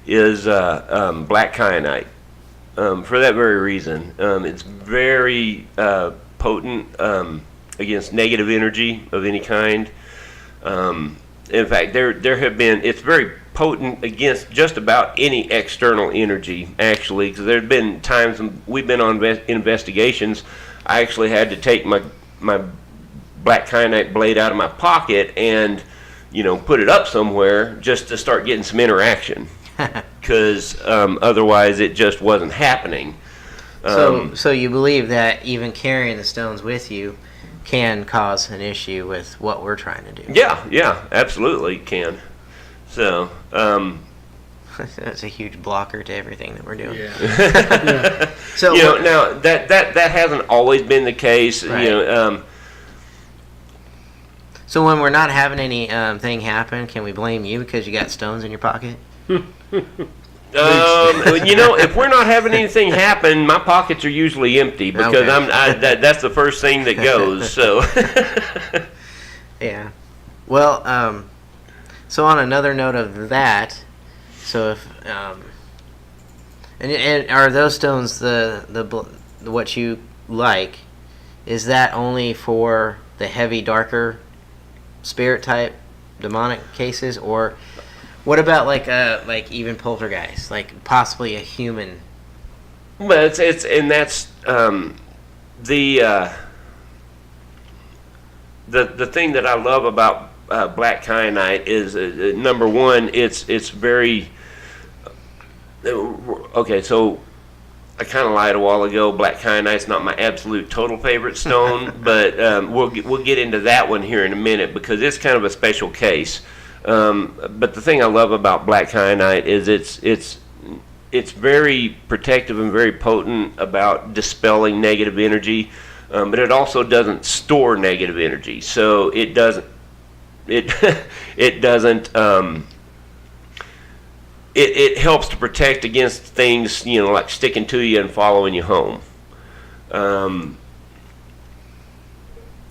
is black kyanite. For that very reason, it's very potent against negative energy of any kind. In fact, there have been, it's very potent against just about any external energy, actually, because there have been times when we've been on investigations, I actually had to take my black kyanite blade out of my pocket and put it up somewhere just to start getting some interaction, because otherwise it just wasn't happening. So you believe that even carrying the stones with you can cause an issue with what we're trying to do? Yeah, absolutely can. So that's a huge blocker to everything that we're doing. Yeah. So now that hasn't always been the case. Right. So when we're not having any thing happen, can we blame you because you got stones in your pocket? If we're not having anything happen, my pockets are usually empty because Okay. that's the first thing that goes. So Yeah. Well, so on another note of that, so if and are those stones the what you like? Is that only for the heavy, darker spirit type demonic cases, or what about like even poltergeist, like possibly a human? Well, it's and that's the thing that I love about black kyanite is number one, it's very okay. So I kind of lied a while ago. Black kyanite's not my absolute total favorite stone, but we'll get into that one here in a minute because it's kind of a special case. But the thing I love about black kyanite is it's very protective and very potent about dispelling negative energy, but it also doesn't store negative energy. So it doesn't it helps to protect against things like sticking to you and following you home.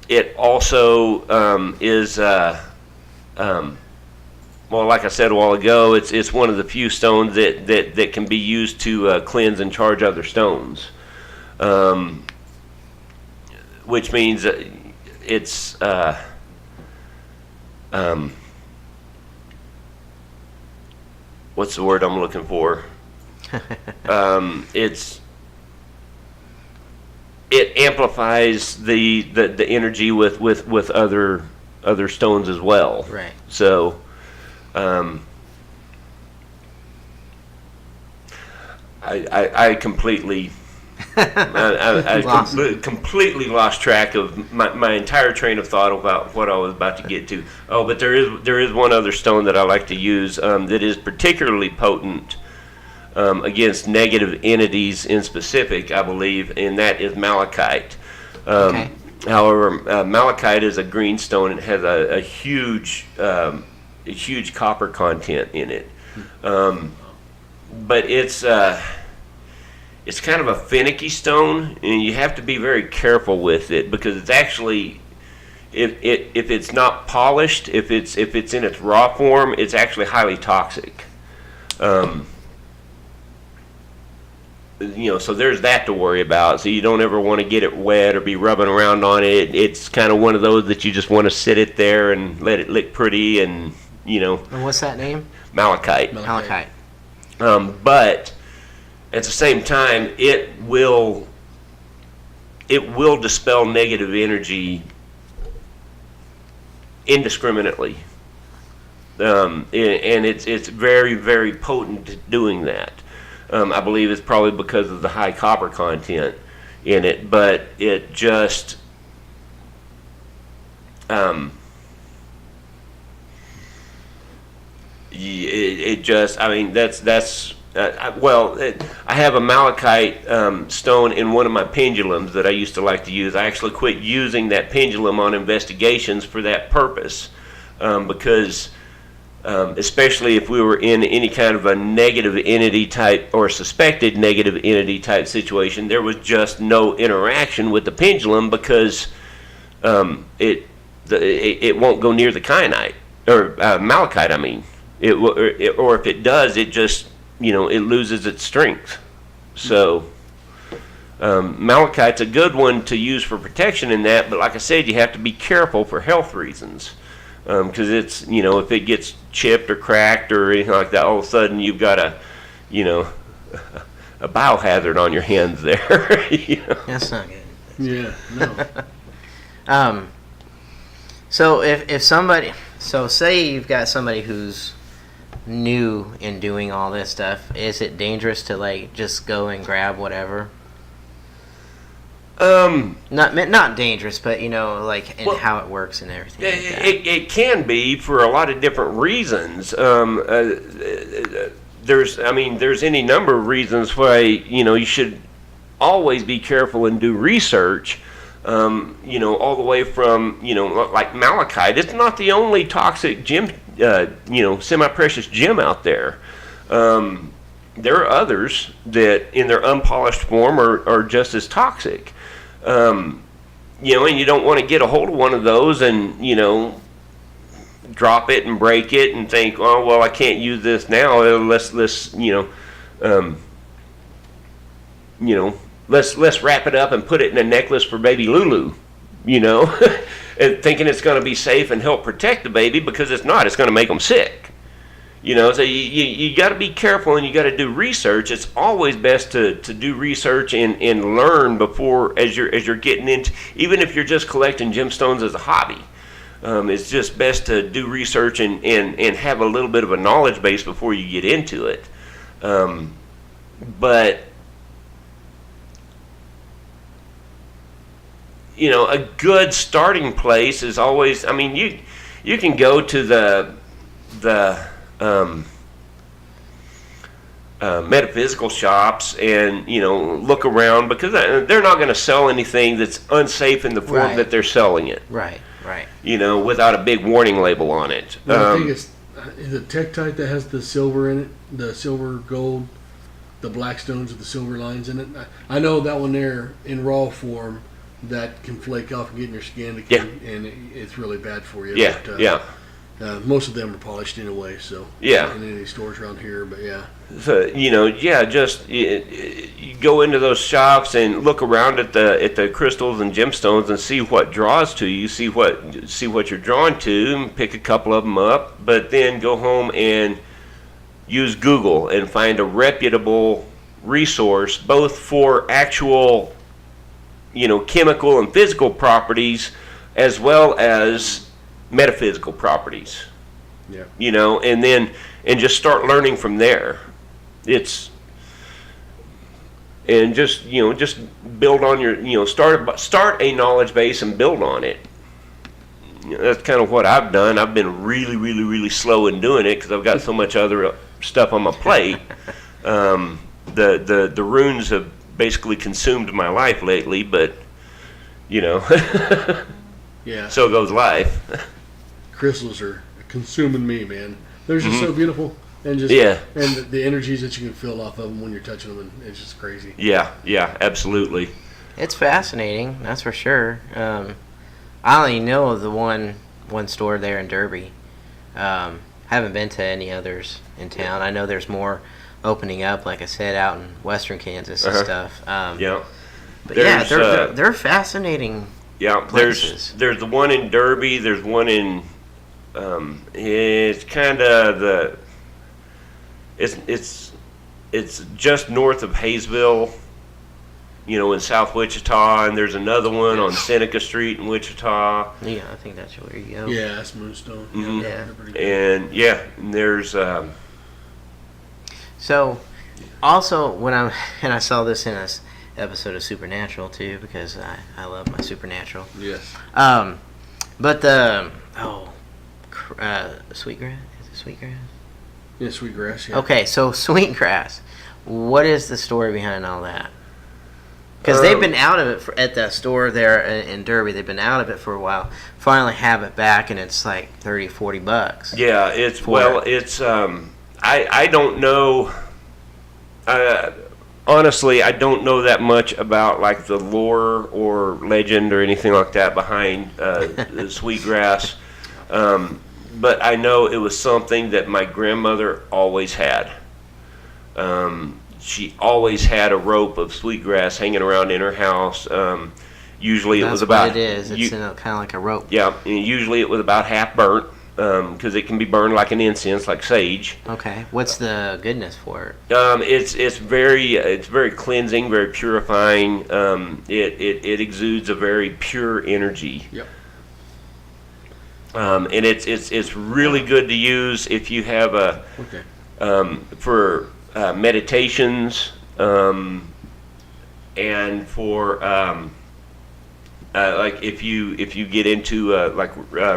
It also is well, like I said a while ago, it's one of the few stones that can be used to cleanse and charge other stones, which means it's what's the word I'm looking for? It amplifies the energy with other stones as well. Right. So. I completely completely lost track of my entire train of thought about what I was about to get to. Oh, but there is one other stone that I like to use that is particularly potent against negative entities in specific, I believe, and that is malachite. Okay. However, malachite is a green stone and has a huge copper content in it. But it's kind of a finicky stone, and you have to be very careful with it because it's actually, if it's not polished, if it's in its raw form, it's actually highly toxic. So there's that to worry about. So you don't ever want to get it wet or be rubbing around on it. It's kind of one of those that you just want to sit it there and let it look pretty, and And what's that name? malachite. Malachite. But at the same time, it will dispel negative energy indiscriminately, and it's very, very potent at doing that. I believe it's probably because of the high copper content in it, but it just I have a malachite stone in one of my pendulums that I used to like to use. I actually quit using that pendulum on investigations for that purpose, because especially if we were in any kind of a negative entity type or suspected negative entity type situation, there was just no interaction with the pendulum because it won't go near the kyanite or malachite. I mean, or if it does, it just it loses its strength. So malachite's a good one to use for protection in that, but like I said, you have to be careful for health reasons. Because it's, if it gets chipped or cracked or anything like that, all of a sudden you've got a biohazard on your hands there. That's not good. Yeah, no. So if somebody, say you've got somebody who's new in doing all this stuff, is it dangerous to just go and grab whatever? Not dangerous, but how it works and everything. It can be for a lot of different reasons. There's any number of reasons why you should always be careful and do research. All the way from like malachite. It's not the only toxic gem, semi-precious gem out there. There are others that, in their unpolished form, are just as toxic. And you don't want to get a hold of one of those and, drop it and break it and think, oh, well, I can't use this now. Let's wrap it up and put it in a necklace for baby Lulu, and thinking it's going to be safe and help protect the baby, because it's not. It's going to make them sick. So you got to be careful and you got to do research. It's always best to do research and learn before, as you're getting into, even if you're just collecting gemstones as a hobby. It's just best to do research and have a little bit of a knowledge base before you get into it. But a good starting place is always, you can go to the metaphysical shops and look around, because they're not going to sell anything that's unsafe in the form that they're selling it. Right. Without a big warning label on it. No, I think is it Tektite that has the silver in it, the silver gold, the black stones with the silver lines in it. I know that one there in raw form that can flake off and get in your skin, and it's really bad for you. Yeah, but, most of them are polished anyway, so in any stores around here, but So, just you go into those shops and look around at the crystals and gemstones and see what draws to you, see what you're drawn to, and pick a couple of them up. But then go home and use Google and find a reputable resource, both for actual, chemical and physical properties, as well as metaphysical properties. Yeah. And just start learning from there. Just build on your, start a knowledge base and build on it. That's kind of what I've done. I've been really, really, really slow in doing it because I've got so much other stuff on my plate. The runes have basically consumed my life lately, but you know. Yeah. So goes life. Crystals are consuming me, man. They're just so beautiful, and just Yeah. and the energies that you can feel off of them when you're touching them, and it's just crazy. Yeah, absolutely. It's fascinating, that's for sure. I only know of the one store there in Derby. Haven't been to any others in town. I know there's more opening up, like I said, out in western Kansas and stuff. Yeah. But yeah, There's, they're fascinating. Yeah, places. there's the one in Derby. There's one in. It's kind of it's just north of Hayesville, you know, in South Wichita, and there's another one on Seneca Street in Wichita. Yeah, I think that's where you go. Yeah, that's Moonstone. Mhm. Yeah. they're pretty good. And there's So, also when I saw this in a episode of Supernatural too, because I love my Supernatural. Yes. But the sweetgrass, is it sweetgrass? Yeah, sweetgrass. Yeah. Okay, so sweetgrass. What is the story behind all that? Because they've been out of it at that store there in Derby. They've been out of it for a while. Finally have it back, and it's like $30-$40. yeah, it's For it. it's I don't know. Honestly, I don't know that much about like the lore or legend or anything like that behind the sweetgrass. But I know it was something that my grandmother always had. She always had a rope of sweetgrass hanging around in her house. Usually it was about. What it is. It's kind of like a rope. Yeah, and usually it was about half burnt because it can be burned like an incense, like sage. Okay. What's the goodness for it? It's very cleansing, very purifying. It exudes a very pure energy. Yep. And it's really good to use if you have Okay. for meditations and for like if you get into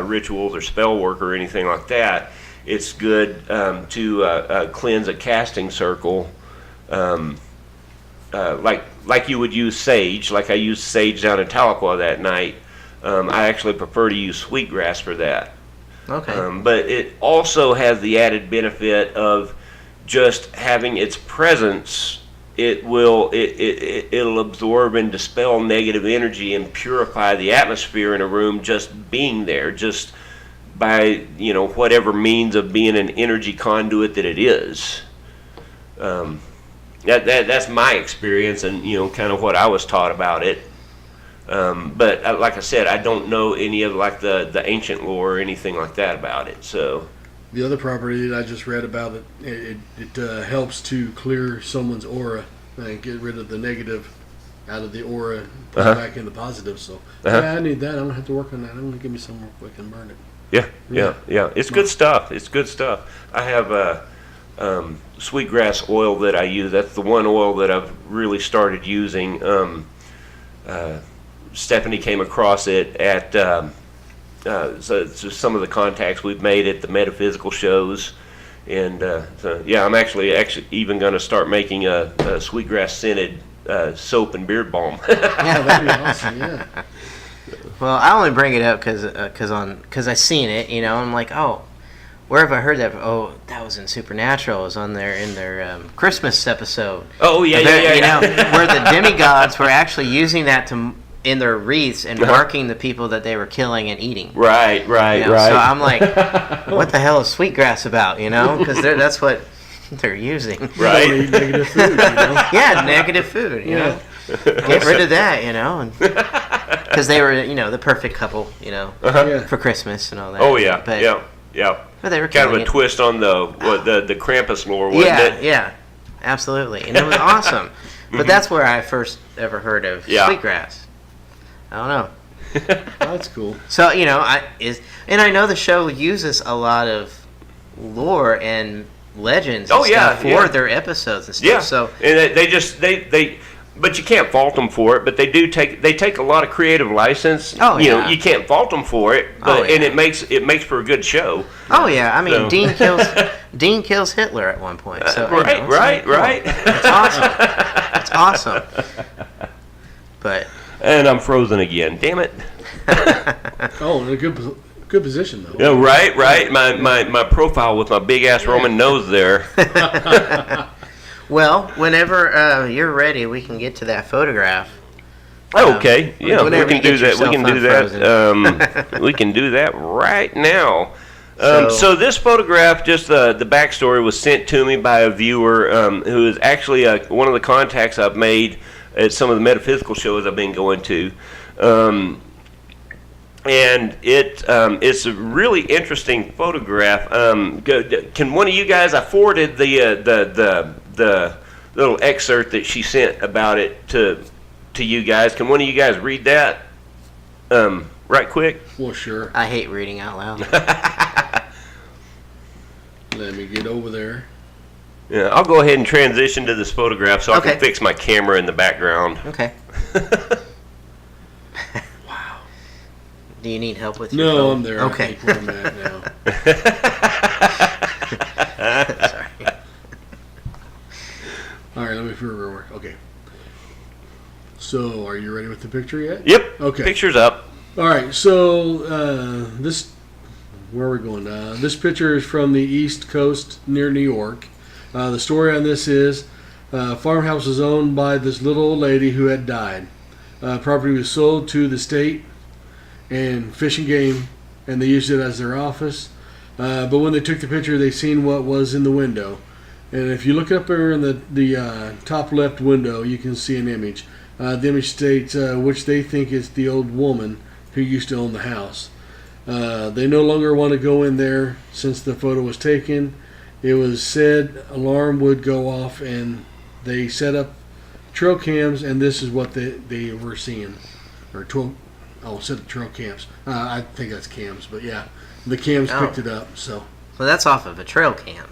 rituals or spell work or anything like that, it's good to cleanse a casting circle, like you would use sage. Like I used sage down in Tahlequah that night. I actually prefer to use sweetgrass for that. Okay. But it also has the added benefit of just having its presence. It'll absorb and dispel negative energy and purify the atmosphere in a room just being there, just by whatever means of being an energy conduit that it is. That's my experience and kind of what I was taught about it. But like I said, I don't know any of like the ancient lore or anything like that about it. So The other property that I just read about, it helps to clear someone's aura and get rid of the negative out of the aura and put it back in the positive. So yeah, I need that. I'm gonna have to work on that. I'm gonna give me some real quick and burn it. yeah. It's good stuff. It's good stuff. I have sweetgrass oil that I use. That's the one oil that I've really started using. Stephanie came across it at so some of the contacts we've made at the metaphysical shows, and so yeah, I'm actually even going to start making a sweetgrass scented soap and beard balm. Yeah, that'd be awesome. Yeah. Well, I only bring it up because I seen it. I'm like, oh, where have I heard that? Oh, that was in Supernatural. It was in their Christmas episode. Oh yeah. Where the demigods were actually using that in their wreaths and marking the people that they were killing and eating. Right. So I'm like, what the hell is sweetgrass about? Because that's what they're using. Right. You don't eat negative food. Yeah, negative food. Get rid of that. Because they were the perfect couple. Yeah. For Christmas and all that. Oh yeah. But, Yeah. But they were Kind of killing a it. twist on the Krampus lore, wasn't it? Yeah, absolutely, and it was awesome. But that's where I first ever heard of sweetgrass. I don't know. That's cool. So I know the show uses a lot of lore and legends and stuff for their episodes and stuff. Yeah. So and they but you can't fault them for it. But they take a lot of creative license. Oh, yeah. You can't fault them for it. But and it makes for a good show. oh yeah, I mean So. Dean kills Hitler at one point. So Right. It's awesome. It's awesome. But And I'm frozen again. Damn it. Oh, in a good position though. Yeah, right. My profile with my big ass Roman nose there. Well, whenever you're ready, we can get to that photograph. Okay, yeah, we whenever can you do get that. We can do that. We can do that right now. So this photograph, just the backstory, was sent to me by a viewer who is actually one of the contacts I've made at some of the metaphysical shows I've been going to. And it's a really interesting photograph. Can one of you guys? I forwarded the little excerpt that she sent about it to you guys. Can one of you guys read that right quick? Well, sure. I hate reading out loud. Let me get over there. Yeah, I'll go ahead and transition to this photograph so I Okay. can fix my camera in the background. Okay. Wow. Do you need help with your No, phone? I'm there. Okay. I think where I'm at now. Sorry. All right, let me figure where. Okay. So, are you ready with the picture yet? Yep. Okay. Picture's up. All right. So, where are we going? This picture is from the East Coast near New York. The story on this is farmhouse was owned by this little old lady who had died. Property was sold to the state and Fish and Game, and they used it as their office. But when they took the picture, they seen what was in the window. And if you look up there in the top left window, you can see an image. The image states which they think is the old woman who used to own the house. They no longer want to go in there since the photo was taken. It was said alarm would go off, and they set up trail cams, and this is what they were seeing. Or set up trail cams. I think that's cams, but yeah, the cams Oh. picked it up. So Well, that's off of a trail cam.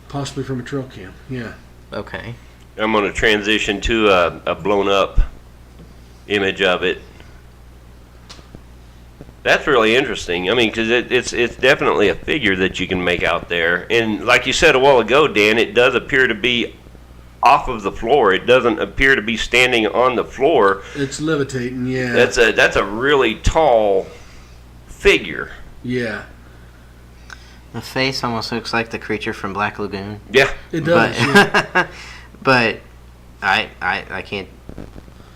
possibly from a trail cam. Yeah. Okay. I'm going to transition to a blown up image of it. That's really interesting. I mean, because it's definitely a figure that you can make out there. And like you said a while ago, Dan, it does appear to be off of the floor. It doesn't appear to be standing on the floor. It's levitating. Yeah. That's a really tall figure. Yeah. The face almost looks like the creature from Black Lagoon. Yeah. It does. yeah. But, but I can't.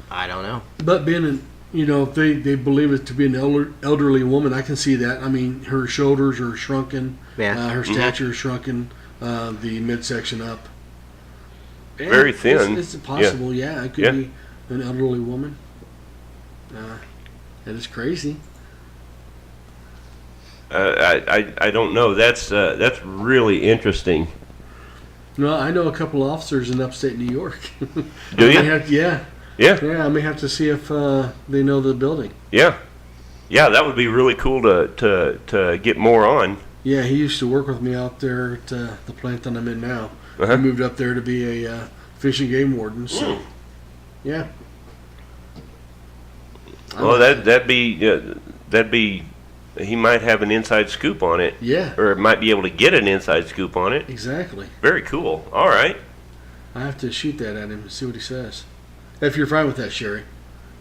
I don't know. But being an, if they believe it to be an elderly woman, I can see that. I mean, her shoulders are shrunken. Yeah. Her stature is shrunken. The midsection up. And Very thin. It's possible. Yeah, it could Yeah. be an elderly woman. That is crazy. I don't know. That's really interesting. No, I know a couple officers in upstate New York. Do you? Yeah. Yeah. Yeah, I may have to see if they know the building. Yeah. Yeah, that would be really cool to get more on. Yeah, he used to work with me out there at the plant that I'm in now. Uh-huh. He moved up there to be a fish and game warden. So, yeah. Well, that'd be he might have an inside scoop on it, Yeah, or might be able to get an inside scoop on it. exactly. Very cool. All right. I have to shoot that at him and see what he says. If you're fine with that, Sherry,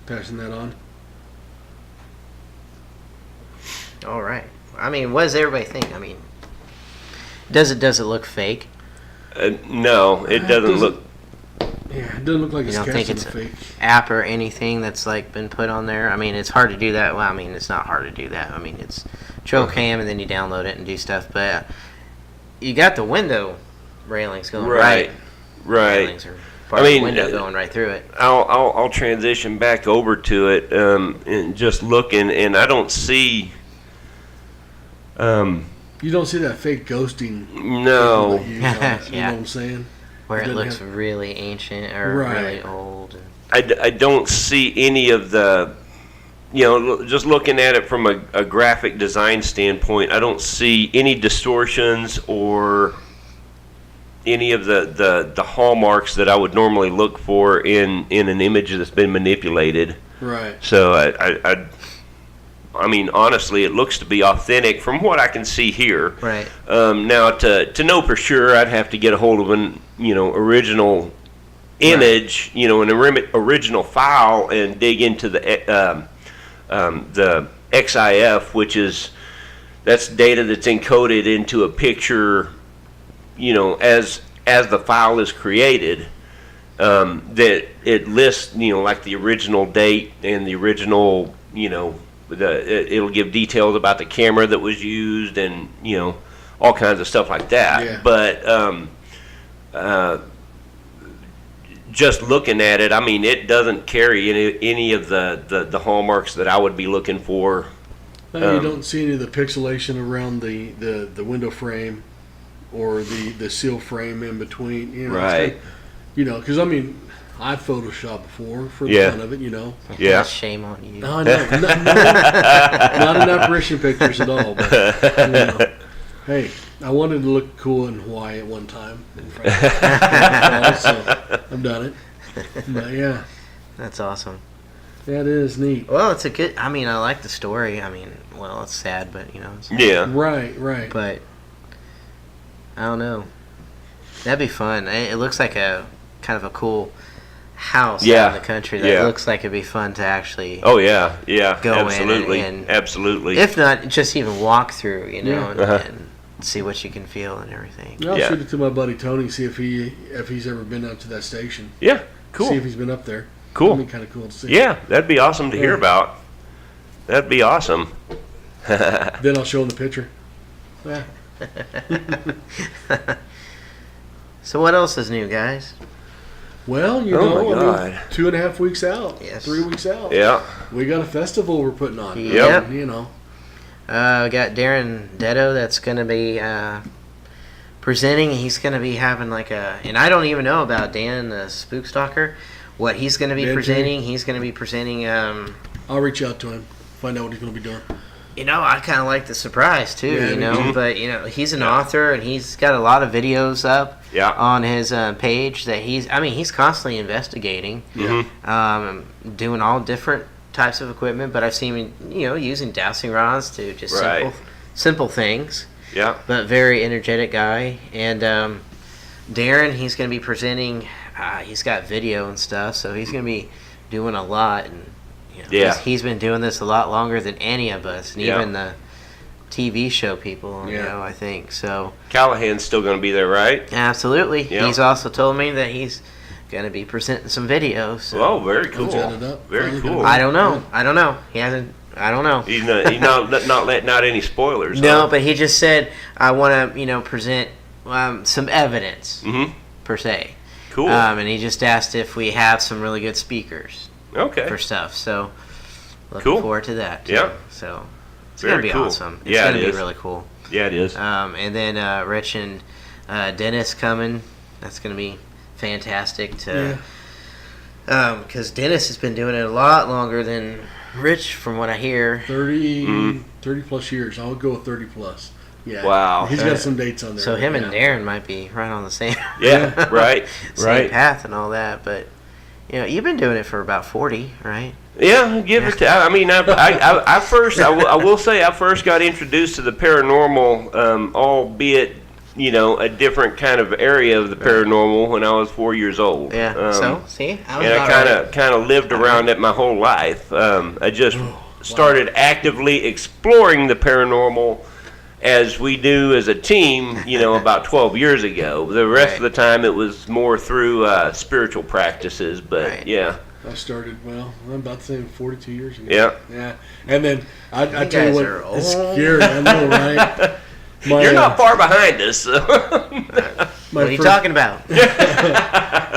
passing that on. All right. I mean, what does everybody think? I mean, does it look fake? No, it doesn't look. Yeah, it doesn't look like You it's don't think casting it's a fake. App or anything that's like been put on there? I mean, it's hard to do that. Well, I mean, it's not hard to do that. I mean, it's trail cam and then you download it and do stuff. But you got the window railings going right. Right. Railings are part I of the mean, window going right through it. I'll transition back over to it and just looking, and I don't see. You don't see that fake ghosting. No. that you use on it, You Yeah. know what I'm saying? Where it doesn't looks have- really ancient or Right. really old. And, I don't see any of the, just looking at it from a graphic design standpoint, I don't see any distortions or any of the hallmarks that I would normally look for in an image that's been manipulated. Right. So I mean, honestly, it looks to be authentic from what I can see here. right. Now, to know for sure, I'd have to get a hold of an original image, you know, an original file, and dig into the XIF, which is that's data that's encoded into a picture, you know, as the file is created. That it lists, you know, like the original date and the original, you know, it'll give details about the camera that was used, and you know, all kinds of stuff like that. Yeah. But just looking at it, I mean, it doesn't carry any of the hallmarks that I would be looking for. You don't see any of the pixelation around the window frame or the seal frame in between. You know, Right. You know, because I mean, I've photoshopped before for the Yeah. fun of it. You know. Yeah. Shame on you. No, I know. Not in apparition pictures at all. But, you know, hey, I wanted to look cool in Hawaii at one time. In front of so I've done it. But yeah, That's awesome. that is neat. Well, it's a good. I mean, I like the story. I mean, well, it's sad, but you know. It's, Yeah. Right. But I don't know. That'd be fun. It looks like a kind of a cool house Yeah. out in the country. That Yeah. looks like it'd be fun to actually, Oh yeah. Yeah. Go in absolutely. and- Absolutely. if not, just even walk through. You know, Yeah. and, Uh-huh. and see what you can feel and everything. I'll Yeah. shoot it to my buddy Tony, see if he's ever been out to that station. Yeah. See Cool. if he's been up there. Cool. That'd be kind of cool to see. Yeah, that'd be awesome to hear Yeah. about. That'd be awesome. Then I'll show him the picture. Yeah. So what else is new, guys? Well, you Oh know, my I mean, God. 2.5 weeks out. Yes. 3 weeks out. Yeah. We got a festival we're putting on. Yep. You know. We got Darren Detto that's going to be presenting. He's going to be having like a, and I don't even know about Dan the Spook Stalker, what he's going to be Dan presenting. He's going to be presenting. I'll reach out to him, find out what he's going to be doing. You know, I kind of like the surprise too. Yeah, you me know, too. but you know, he's an author and he's got a lot of videos up Yeah. on his page that he's constantly investigating, doing all different types of equipment. But I've seen him, you know, using dowsing rods to just Right. simple things. Yeah. But very energetic guy. And Darren, he's going to be presenting. He's got video and stuff, so he's going to be doing a lot. And you know, Yeah. he's been doing this a lot longer than any of us, and Yeah. even the TV show people. You Yeah. know, I think so. Callahan's still going to be there, right? Absolutely. Yeah. He's also told me that he's going to be presenting some videos. So. Oh, very cool. chatted up. Very Finally cool. got I don't know. He hasn't. I don't know. He's not letting out any spoilers. No, huh? but he just said, I want to, you know, present some evidence Mhm. per se. Cool. And he just asked if we have some really good speakers Okay. for stuff. So looking Cool. forward to that. Too. Yeah. So it's Very gonna be cool. awesome. It's Yeah, gonna it be is. really cool. Yeah, it is. And then Rich and Dennis coming. That's gonna be fantastic to. Because Dennis has been doing it a lot longer than Rich, from what I hear. 30 plus years. I'll go with 30 plus. Yeah. Wow. He's got some dates on there. So him yeah. and Darren might be right on the same Yeah. Right. same Right. path and all that. But you know, you've been doing it for about 40, right? Yeah, give or take. I mean, I will say I first got introduced to the paranormal, albeit, you know, a different kind of area of the paranormal when I was 4 years old. Yeah. So see, I was And about I right. kind of lived around it my whole life. I just started actively exploring the paranormal as we do as a team, you know, about 12 years ago. The rest of the time it was more through spiritual practices, but Right. yeah. I started, well, I'm about to say 42 years ago. Yeah. Yeah. And then I You tell you guys what, are it's old. scary. I know, right? My, You're not far behind us. my What are you first- talking about?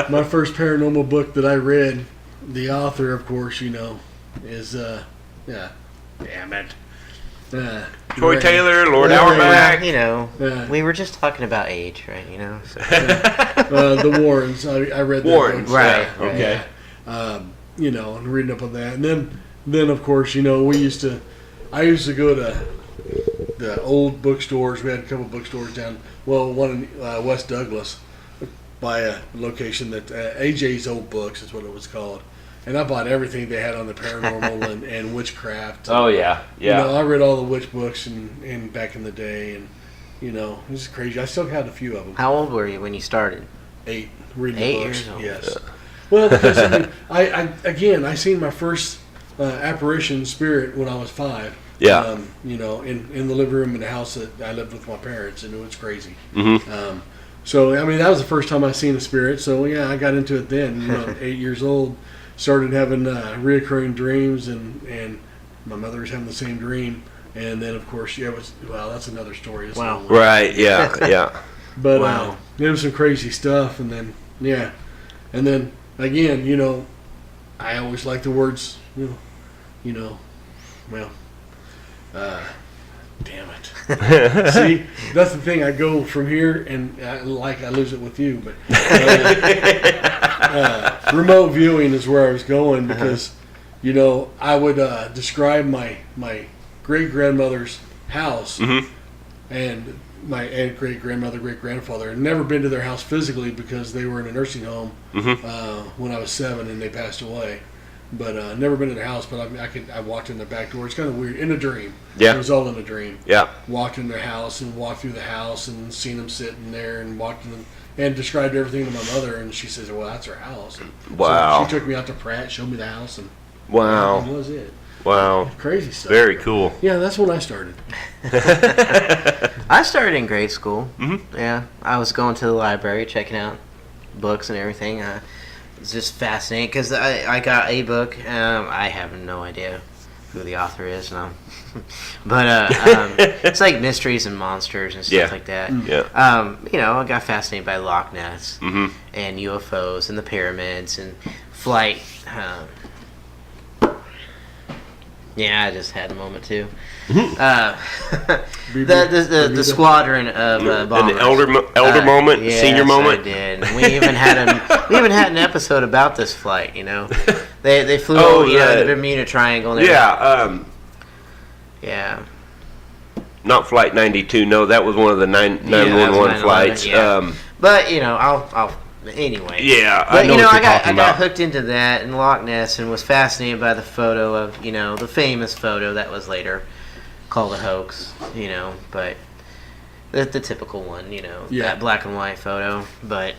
My first paranormal book that I read, the author, of course, you know, is, yeah, damn it. Troy Ray- Taylor, Lord Ray- Auerbach. You know, Yeah. we were just talking about age, right? You know. So. The Warrens. I read that Warrens, book. Right, yeah, right. okay. You know, and reading up on that, and then of course, you know, I used to go to the old bookstores. We had a couple bookstores down, well, one in West Douglas, by a location that AJ's Old Books is what it was called, and I bought everything they had on the paranormal and witchcraft. Oh yeah, yeah. You know, I read all the witch books and back in the day, and you know, it was crazy. I still had a few of them. How old were you when you started? 8 reading 8 the books. years old. Yes. Well, because I seen my first apparition spirit when I was 5. Yeah. In the living room in the house that I lived with my parents, and it was crazy. Mm-hmm. So I mean, that was the first time I seen a spirit. So yeah, I got into it then. At 8 years old, started having reoccurring dreams, and my mother was having the same dream. And then of course, that's another story. It's Wow. long. Right. Yeah. Yeah. But Wow. it was some crazy stuff, and then again, I always like the words, damn it. See, that's the thing. I go from here, and I lose it with you, but remote viewing is where I was going because, I would describe my great grandmother's house, and my aunt, great grandmother, great grandfather. I'd never been to their house physically because they were in a nursing home when I was 7 and they passed away. But never been to their house. But I walked in the back door. It's kind of weird in a dream. Yeah. It was all in a dream. Yeah. Walked in their house and walked through the house and seen them sitting there and walked in and described everything to my mother. And she says, "Well, that's her house." And Wow. So she took me out to Pratt, showed me the house, and Wow. that was it. Wow. Crazy stuff. Very cool. Yeah, that's when I started. I started in grade school. Mm-hmm. Yeah, I was going to the library, checking out books and everything. It's just fascinating because I got a book. I have no idea who the author is, but it's like mysteries and monsters and stuff like that. Yeah. I got fascinated by Loch Ness and UFOs and the pyramids and flight. Yeah, I just had a moment too. The squadron of bombers. An elder moment, yes, senior moment. I did. And we even had an episode about this flight. They flew over the Bermuda Triangle. And Yeah. yeah. Not Flight 92. No, that was one of the 911 flights. Yeah. But I'll anyway. Yeah, But I know what you're I got talking about. hooked into that in Loch Ness and was fascinated by the photo of the famous photo that was later called a hoax. But the typical one. That black and white photo. But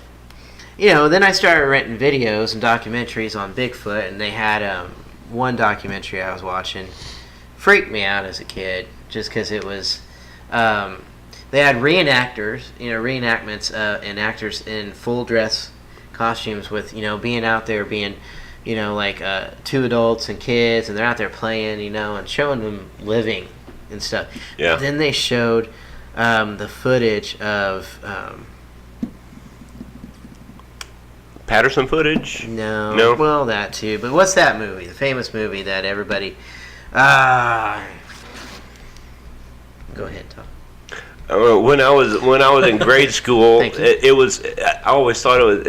then I started renting videos and documentaries on Bigfoot, and they had one documentary I was watching freaked me out as a kid just because it was. They had reenactors, reenactments and actors in full dress costumes with, being out there being, like 2 adults and kids, and they're out there playing, and showing them living and stuff. Yeah. Then they showed the footage of... Patterson footage? No. Well, that too. But what's that movie? The famous movie that everybody... Go ahead, Tom. When I was in grade school, Thank you. it was. I always thought it was.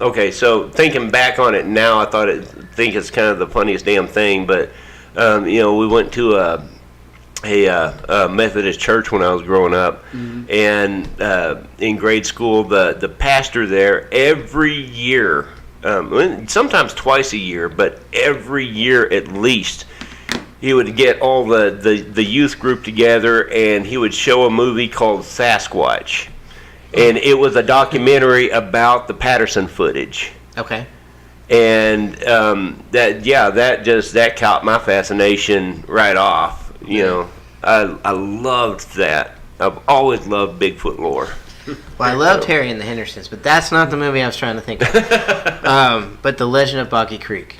Okay, so thinking back on it now, I think it's kind of the funniest damn thing. But we went to a Methodist church when I was growing up, and in grade school, the pastor there every year, sometimes twice a year, but every year at least. He would get all the youth group together, and he would show a movie called Sasquatch, and it was a documentary about the Patterson footage. Okay. And that caught my fascination right off. I loved that. I've always loved Bigfoot lore. Well, I loved Harry and the Hendersons, but that's not the movie I was trying to think of. But The Legend of Boggy Creek.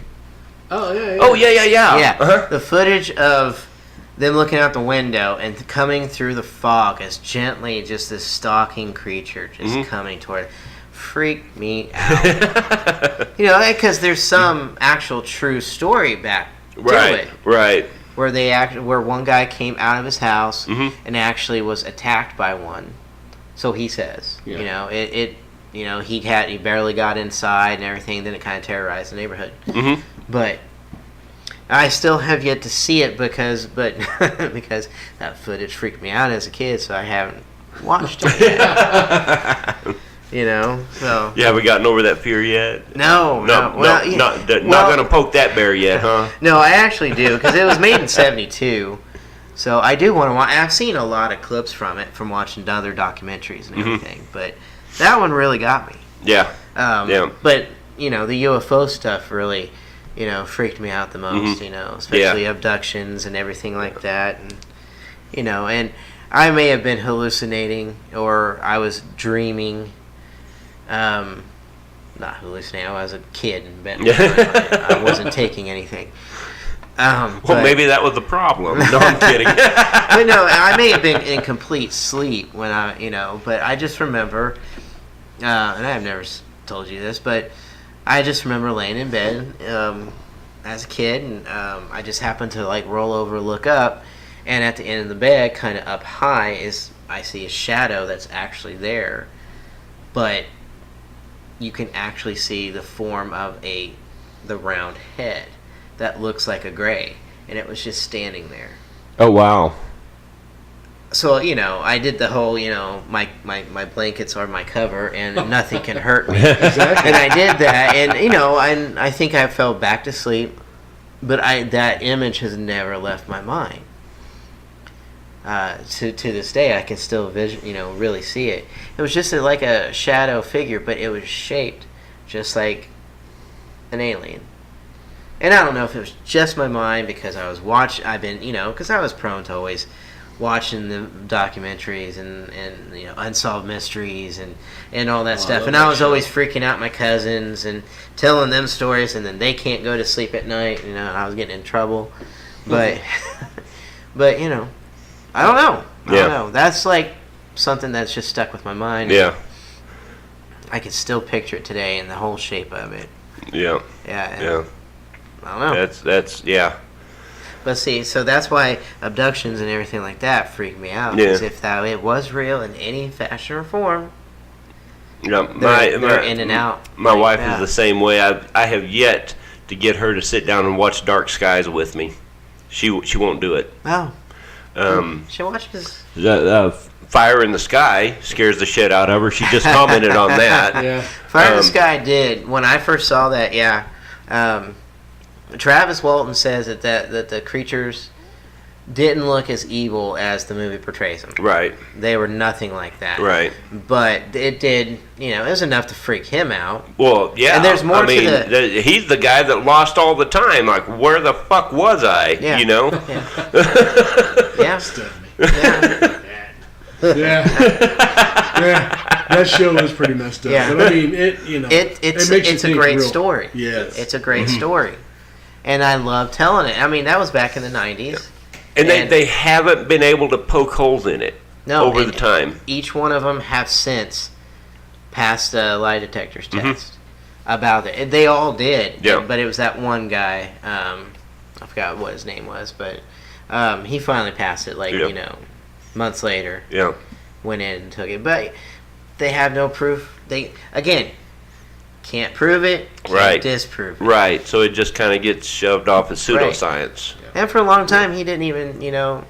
Oh yeah. Oh yeah. Yeah, Uh-huh. the footage of them looking out the window and coming through the fog as gently just this stalking creature just coming toward, freaked me out. Because there's some actual true story back to it. Right. Where one guy came out of his house and actually was attacked by one. So he says, Yeah. he barely got inside and everything. Then it kind of terrorized the neighborhood. Mm-hmm. But I still have yet to see it because that footage freaked me out as a kid, so I haven't watched it yet. So You haven't gotten over that fear yet? no. Not gonna poke that bear yet, huh? No, I actually do because it was made in '72. So I do want to watch. I've seen a lot of clips from it from watching other documentaries and everything, but that one really got me. Yeah. Yeah. But you know, the UFO stuff really, you know, freaked me out the most. You know, especially abductions and everything like that, and you know, and I may have been hallucinating or I was dreaming. Not hallucinating. I was a kid and I wasn't taking anything. Well, maybe that was the problem. No, I'm kidding. But no, I may have been in complete sleep when I, you know, but I just remember, and I've never told you this, but I just remember laying in bed as a kid, and I just happened to like roll over, look up, and at the end of the bed, kind of up high, I see a shadow that's actually there, but you can actually see the form of the round head that looks like a gray, and it was just standing there. Oh, wow. So, you know, I did the whole, you know, my blankets are my cover and nothing can hurt me. Exactly. And I did that, and, you know, I think I fell back to sleep, but that image has never left my mind. To this day, I can still really see it. It was just like a shadow figure, but it was shaped just like an alien. And I don't know if it was just my mind because I was because I was prone to always watching the documentaries and you know, unsolved mysteries and all that stuff. And I was always freaking out my cousins and telling them stories, and then they can't go to sleep at night. You know, I was getting in trouble. But but you know, I don't know. I don't know. That's like something that's just stuck with my mind. Yeah. I can still picture it today and the whole shape of it. Yeah. Yeah. Yeah. I don't know. That's yeah. But see, so that's why abductions and everything like that freak me out. Yeah. Because if it was real in any fashion or form, Yeah, they're in and out. My like wife that. is the same way. I have yet to get her to sit down and watch Dark Skies with me. She won't do it. Oh. She watches. Fire in the Sky scares the shit out of her. She just commented on that. Yeah. Fire in the Sky did. When I first saw that, yeah. Travis Walton says that the creatures didn't look as evil as the movie portrays them. Right. They were nothing like that. Right. But it did, you know, it was enough to freak him out. Well, yeah. And there's more I mean, to he's the guy that lost all the time. Like, where the fuck was I? Yeah. You know? Yeah. Yeah. Yeah. Yeah. That show was pretty messed up. Yeah. But I mean, it makes it's a great story. Yes. It's a great story. And I love telling it. I mean, that was back in the 90s. And they haven't been able to poke holes in it over and the time. Each one of them have since passed the lie detectors test about it. They all did. Yeah. But it was that one guy, I forgot what his name was, but he finally passed it, you know, months later. Yeah. Went in and took it. But they have no proof. They, again, can't prove it, can't disprove it. Right. So it just kind of gets shoved off as pseudoscience. And for a long time, he didn't even, you know,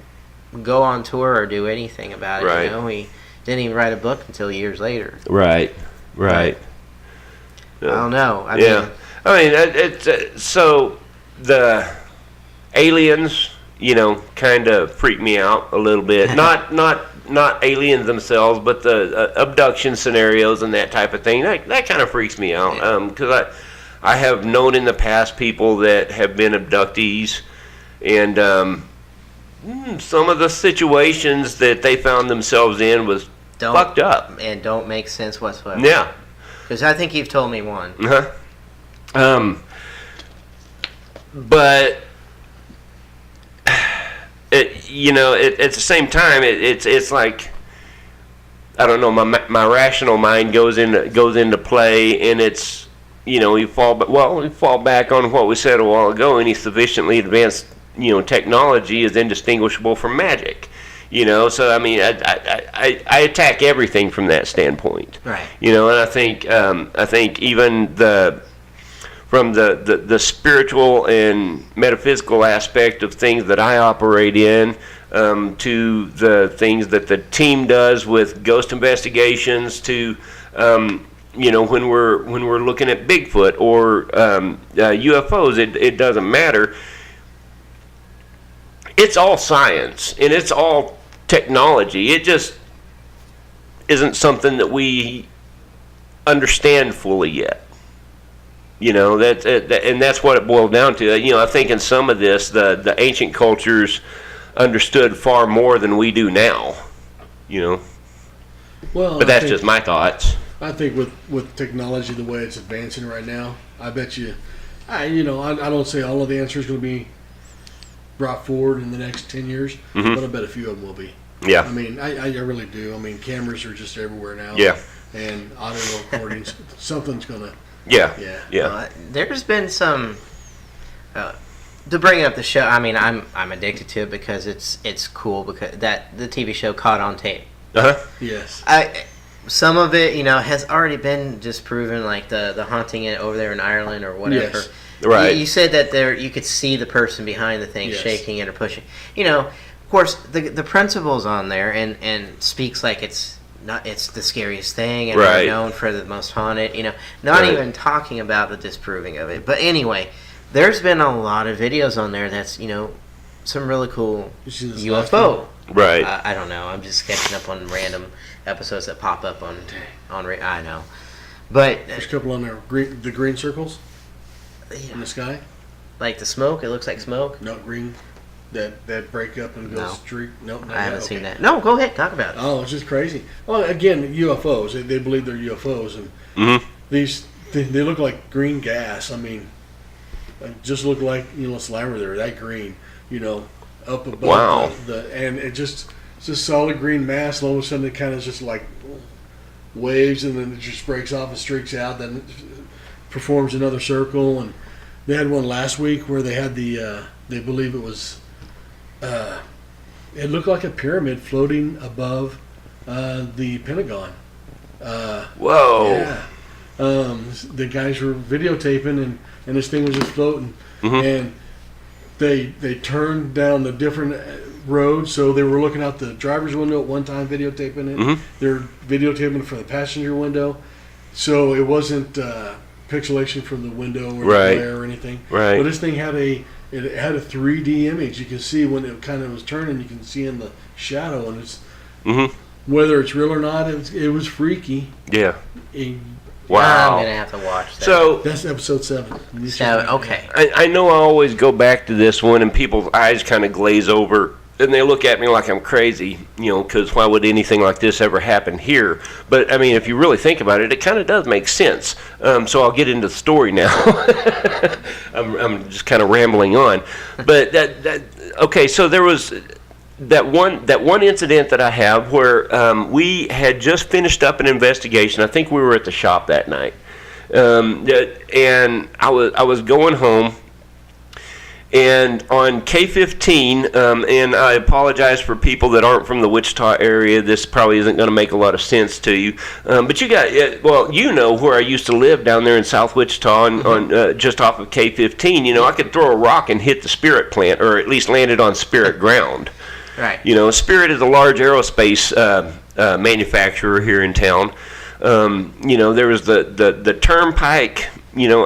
go on tour or do anything about it. Right. You know, he didn't even write a book until years later. Right. Right. I don't know. I mean, it's so the aliens, you know, kind of freak me out a little bit. Not aliens themselves, but the abduction scenarios and that type of thing. That kind of freaks me out. Because I have known in the past people that have been abductees, and some of the situations that they found themselves in was fucked up and don't make sense whatsoever. Yeah. Because I think you've told me one. But you know, at the same time, it's like, I don't know. My rational mind goes into play, and it's, you know, we fall back on what we said a while ago. Any sufficiently advanced, you know, technology is indistinguishable from magic. You know, so I mean, I attack everything from that standpoint. Right. You know, and I think even from the spiritual and metaphysical aspect of things that I operate in, to the things that the team does with ghost investigations, to you know, when we're looking at Bigfoot or UFOs, it doesn't matter. It's all science and it's all technology. It just isn't something that we understand fully yet. You know, and that's what it boiled down to. You know, I think in some of this, the ancient cultures understood far more than we do now. You know, Well, but that's just my thoughts. I think with technology the way it's advancing right now, I bet you, I don't say all of the answers going to be brought forward in the next 10 years, but I bet a few of them will be. Yeah. I mean, I really do. I mean, cameras are just everywhere now. Yeah. And audio recordings, something's going to, Yeah. yeah. Yeah. There's been some to bring up the show. I mean, I'm addicted to it because it's cool because that the TV show Caught on Tape. Yes. Some of it, has already been disproven, like the haunting it over there in Ireland or whatever. Yes. Right. You said that you could see the person behind the thing Yes. shaking it or pushing. Of course, the principal's on there and speaks like it's the scariest thing and Right. they're known for the most haunted. Not Right. even talking about the disproving of it. But anyway, there's been a lot of videos on there that's some really cool You see this last UFO. Right. I don't know. I'm just catching up on random episodes that pop up on. I know, but There's a couple on there. The green circles in the sky. like the smoke, it looks like smoke. No, green. That break up and go No. streak. Nope. I haven't seen that. No, go ahead, talk about it. Oh, it's just crazy. Well, again, UFOs. They believe they're UFOs, and these they look like green gas. I mean, just look like slimer. They're that green. Up above. Wow. And it's just solid green mass. And all of a sudden, it kind of just like waves, and then it just breaks off and streaks out. Then it performs another circle. And they had one last week where they had they believe it was. It looked like a pyramid floating above the Pentagon. Whoa. Yeah. The guys were videotaping, and this thing was just floating. And they turned down the different roads, so they were looking out the driver's window at one time, videotaping it. They're videotaping it from the passenger window, so it wasn't pixelation from the window or Right. the glare or anything. Right. But this thing had a 3D image. You can see when it kind of was turning. You can see in the shadow, and it's whether it's real or not. It was freaky. Yeah. And I'm Wow. gonna have to watch that. So that's episode 7. Okay. I know I always go back to this one, and people's eyes kind of glaze over, and they look at me like I'm crazy, because why would anything like this ever happen here? But, I mean, if you really think about it, it kind of does make sense. So I'll get into the story now. I'm just kind of rambling on. But, okay, so there was that one incident that I have where we had just finished up an investigation. I think we were at the shop that night. And I was going home, and on K15, and I apologize for people that aren't from the Wichita area. This probably isn't going to make a lot of sense to you, but you got where I used to live down there in South Wichita, on just off of K15. I could throw a rock and hit the Spirit plant, or at least land it on Spirit ground. Right. Spirit is a large aerospace manufacturer here in town. There was the turnpike,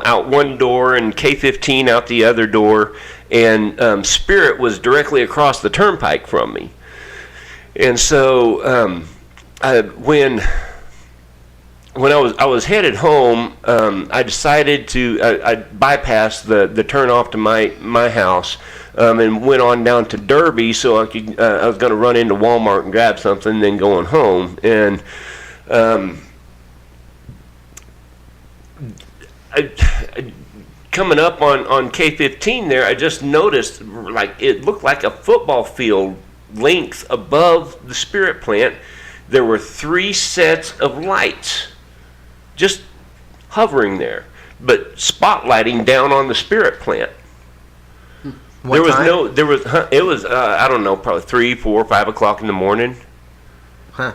out one door, and K15 out the other door, and Spirit was directly across the turnpike from me. And so when I was headed home, I decided I bypassed the turn off to my house. And went on down to Derby so I could. I was going to run into Walmart and grab something, and then going home. And coming up on K15 there, I just noticed it looked like a football field length above the Spirit plant. There were 3 sets of lights just hovering there, but spotlighting down on the Spirit plant. It was I don't know, probably 3, 4, 5 o'clock in the morning. Huh.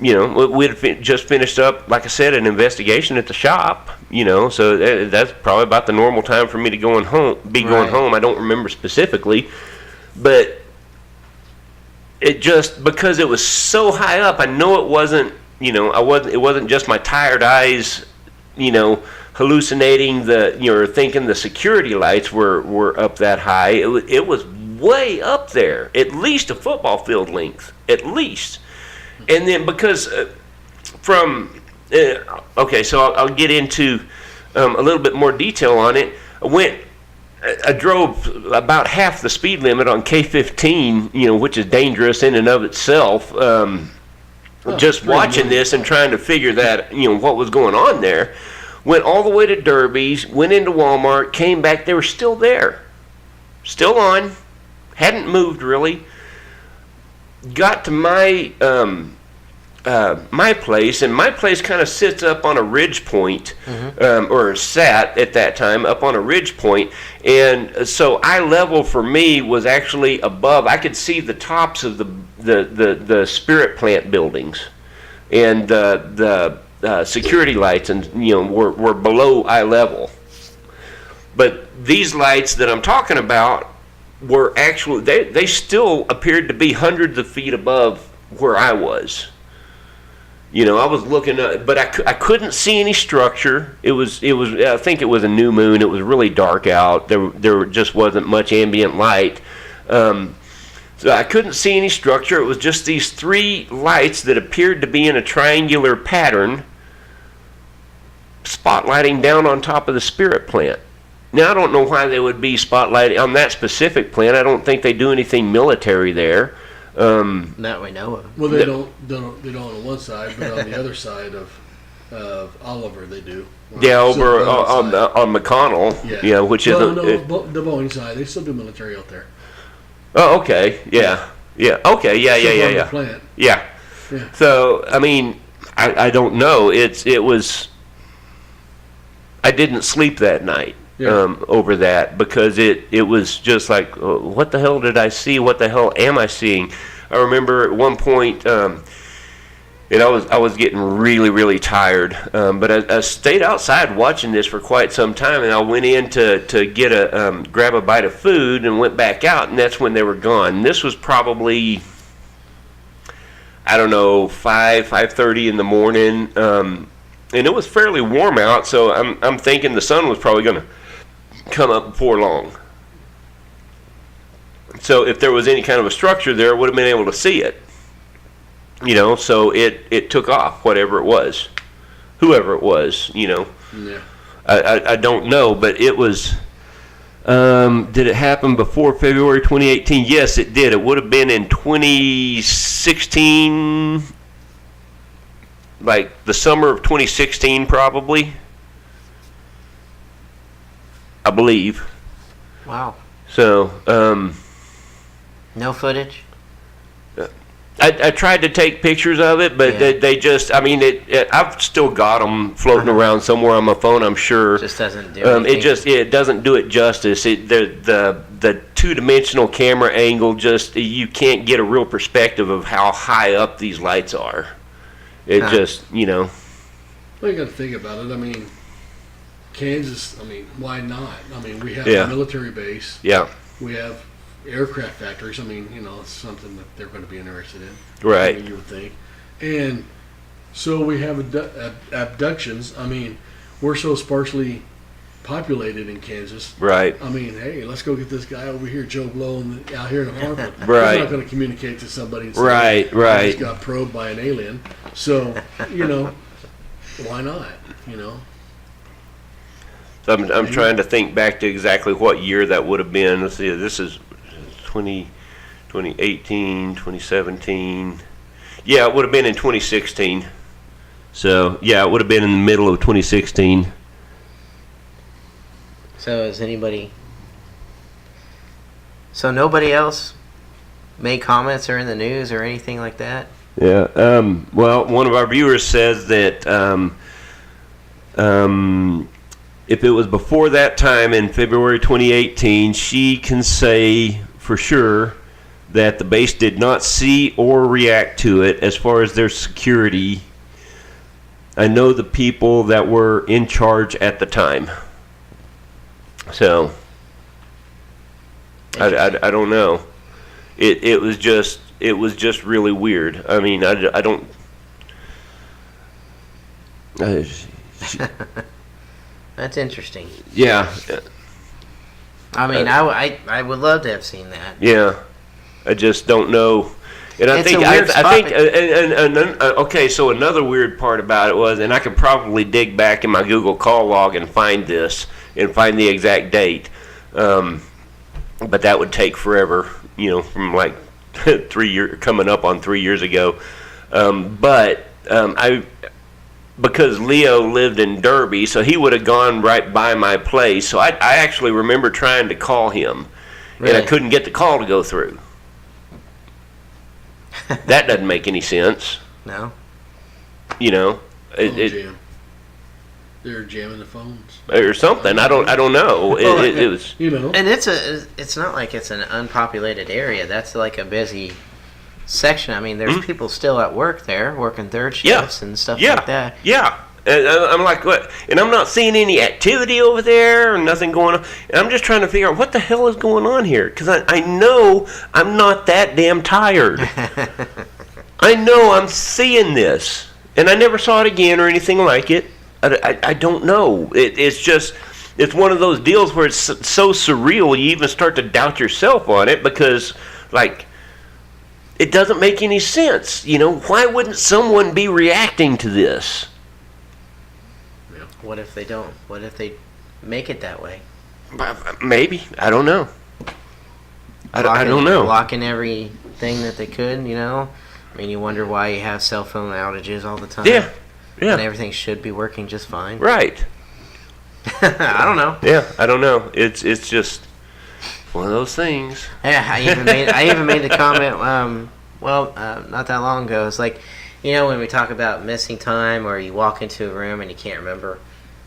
We'd just finished up, like I said, an investigation at the shop. So that's probably about the normal time for me to going home. I don't remember specifically, but it just, because it was so high up, I know it wasn't. It wasn't just my tired eyes. Hallucinating thinking the security lights were up that high. It was way up there, at least a football field length, at least. And then because from Okay, so I'll get into a little bit more detail on it. I drove about half the speed limit on K15, which is dangerous in and of itself. Just watching this and trying to figure that, what was going on there. Went all the way to Derby's, went into Walmart, came back. They were still there, still on, hadn't moved really. Got to my place, and my place kind of sits up on a ridge point, or sat at that time up on a ridge point, and so eye level for me was actually above. I could see the tops of the spirit plant buildings, and the security lights, and were below eye level. But these lights that I'm talking about were actually they still appeared to be hundreds of feet above where I was. I was looking up, but I couldn't see any structure. It was I think it was a new moon. It was really dark out. There just wasn't much ambient light. So I couldn't see any structure. It was just these three lights that appeared to be in a triangular pattern, spotlighting down on top of the spirit plant. Now, I don't know why they would be spotlighting on that specific plant. I don't think they do anything military there. That we know of. Well, they don't on one side, but on the other side of Oliver they do. Yeah, over on McConnell, which is the Boeing side. They still do military out there. Oh, okay, yeah, okay, yeah. Plant. Yeah. So, I mean, I don't know. It was. I didn't sleep that night. Over that, because it was just like, what the hell did I see? What the hell am I seeing? I remember at one point, and I was getting really, really tired, but I stayed outside watching this for quite some time, and I went in to get grab a bite of food and went back out, and that's when they were gone. This was probably, I don't know, 5:30 in the morning, and it was fairly warm out, so I'm thinking the sun was probably going to come up before long. So if there was any kind of a structure there, I would have been able to see it. So it took off, whatever it was, whoever it was. Yeah. I don't know, but it was. Did it happen before February 2018? Yes, it did. It would have been in 2016, like the summer of 2016, probably. I believe. Wow. So, no footage? I tried to take pictures of it, but they just, I mean, I've still got them floating around somewhere on my phone, I'm sure. Just doesn't do anything. It doesn't do it justice. The two-dimensional camera angle, just, you can't get a real perspective of how high up these lights are. It just, Well, you got to think about it. I mean, Kansas, I mean, why not? I mean, we have a military base. Yeah. We have aircraft factories. I mean, it's something that they're going to be interested in. Right. I mean, you would think. And so we have abductions. I mean, we're so sparsely populated in Kansas. Right. I mean, hey, let's go get this guy over here, Joe Blow, out here in Hartford. Right. He's not going to communicate to somebody and say, right. He just got probed by an alien. So, why not? So I'm trying to think back to exactly what year that would have been. Let's see, this is 2018, 2017. Yeah, it would have been in 2016. So, yeah, it would have been in the middle of 2016. So is anybody... So nobody else made comments or in the news or anything like that? Yeah, well, one of our viewers says that if it was before that time in February 2018, she can say for sure that the base did not see or react to it as far as their security. I know the people that were in charge at the time. So, I don't know. It was just really weird. I mean, I don't... That's interesting. Yeah. I mean, I would love to have seen that. Yeah. I just don't know. And I It's think a weird I spot. think okay. So another weird part about it was, and I could probably dig back in my Google call log and find this and find the exact date, but that would take forever. You know, from like 3 years coming up on 3 years ago. Because Leo lived in Derby, so he would have gone right by my place. So I actually remember trying to call him, and I Really? couldn't get the call to go through. That doesn't make any sense, No. you know, Jam. They're jamming the phones. or something. I don't know. Well, It was You know. And it's not like it's an unpopulated area. That's like a busy section. I mean, there's people still at work there, working third Yeah. shifts and stuff yeah, like that. yeah. And I'm like, what? And I'm not seeing any activity over there, or nothing going on. And I'm just trying to figure out what the hell is going on here, because I know I'm not that damn tired. I know I'm seeing this, and I never saw it again or anything like it. I don't know. It's just, it's one of those deals where it's so surreal you even start to doubt yourself on it, because, like, it doesn't make any sense. You know, why wouldn't someone be reacting to this? What if they don't? What if they make it that way? Maybe. I don't know. I Blocking- don't know. Blocking everything that they could, you know? I mean, you wonder why you have cell phone outages all the time. Yeah. And Yeah. everything should be working just fine. Right. I don't know. Yeah. I don't know. It's just one of those things. Yeah, I even made the comment. Not that long ago. It's like, you know, when we talk about missing time, or you walk into a room and you can't remember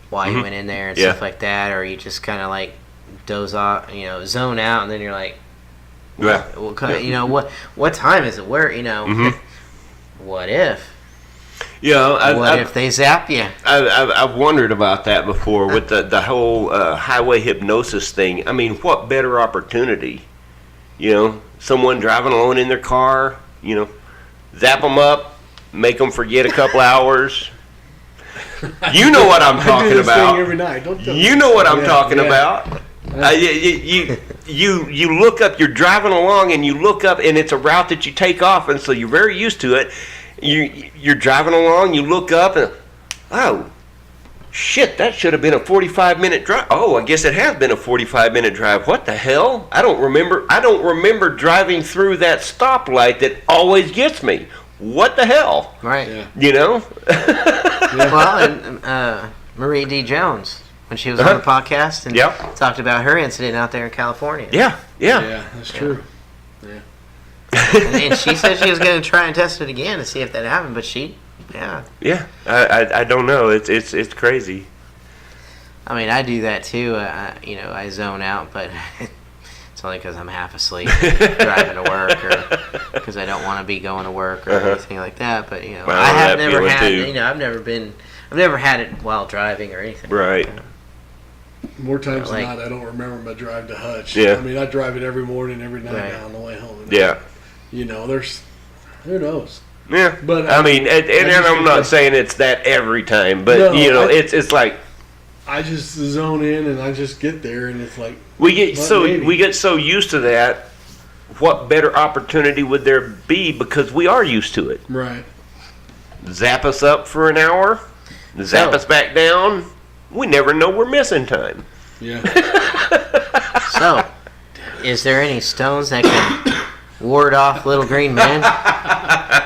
why you went in there and Yeah. stuff like that, or you just kind of like doze off, you know, zone out, and then you're like, Yeah. you know, what time is it? Where, you know, what if? Yeah. What if they zap you? I've wondered about that before with the whole highway hypnosis thing. I mean, what better opportunity? You know, someone driving alone in their car, you know, zap them up, make them forget a couple hours. You know what I'm I do talking this about. thing every night. Don't tell me. You know what I'm Yeah, talking yeah. about. You look up. You're driving along, and you look up, and it's a route that you take off, and so you're very used to it. You're driving along. You look up, and oh, shit! That should have been a 45-minute drive. Oh, I guess it has been a 45-minute drive. What the hell? I don't remember driving through that stoplight that always gets me. What the hell? Right. Yeah. You know? Well, and Marie D. Jones, when she was on the podcast and Yep. talked about her incident out there in California. Yeah. Yeah, that's true. And she said she was going to try and test it again to see if that happened, but yeah. Yeah. I don't know. It's crazy. I mean, I do that too. I zone out, but it's only because I'm half asleep driving to work, or because I don't want to be going to work or anything like that. But Well, I have that never feeling had. too. I've never had it while driving or anything. Right. More times Like- than not, I don't remember my drive to Hutch. Yeah. I mean, I drive it every morning, every night Right. now on the way home. And, Yeah. You know, who knows? Yeah, But, I mean, and just I'm think not that- saying it's that every time, but No, you know, I- it's like I just zone in and I just get there, and it's like, we get Well, maybe. so used to that. What better opportunity would there be, because we are used to it? right. Zap us up for an hour, zap So- us back down. We never know we're missing time. Yeah. So, is there any stones that can ward off little green men?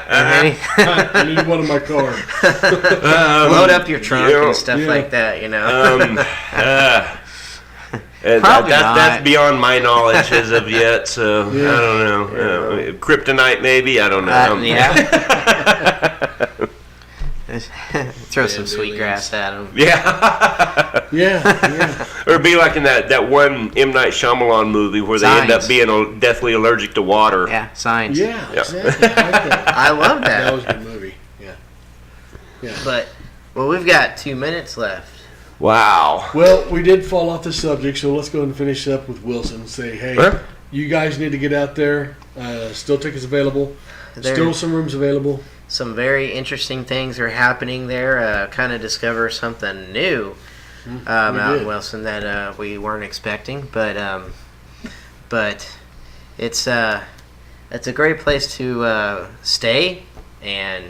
Any? I need one in my car. Load up your trunk you know, and stuff yeah. like that, you know. That's not. beyond my knowledge as of yet. So Yeah. I don't know. Kryptonite, maybe. I don't know. Yeah. Throw some Yeah, sweetgrass at them. Yeah. Yeah. Or be like in that one M. Night Shyamalan movie where they end up Signs. being deathly allergic to water. Yeah, signs. Yeah. Yeah. Exactly. I like that. I love That that. was a good movie. Yeah. Yeah. But, well, we've got 2 minutes left. Wow. Well, we did fall off the subject, so let's go ahead and finish up with Wilson. Say, hey, Huh? you guys need to get out there. Still tickets available. There- Still some rooms available. Some very interesting things are happening there. Kind of discover something new out in did. Wilson that we weren't expecting. But it's it's a great place to stay and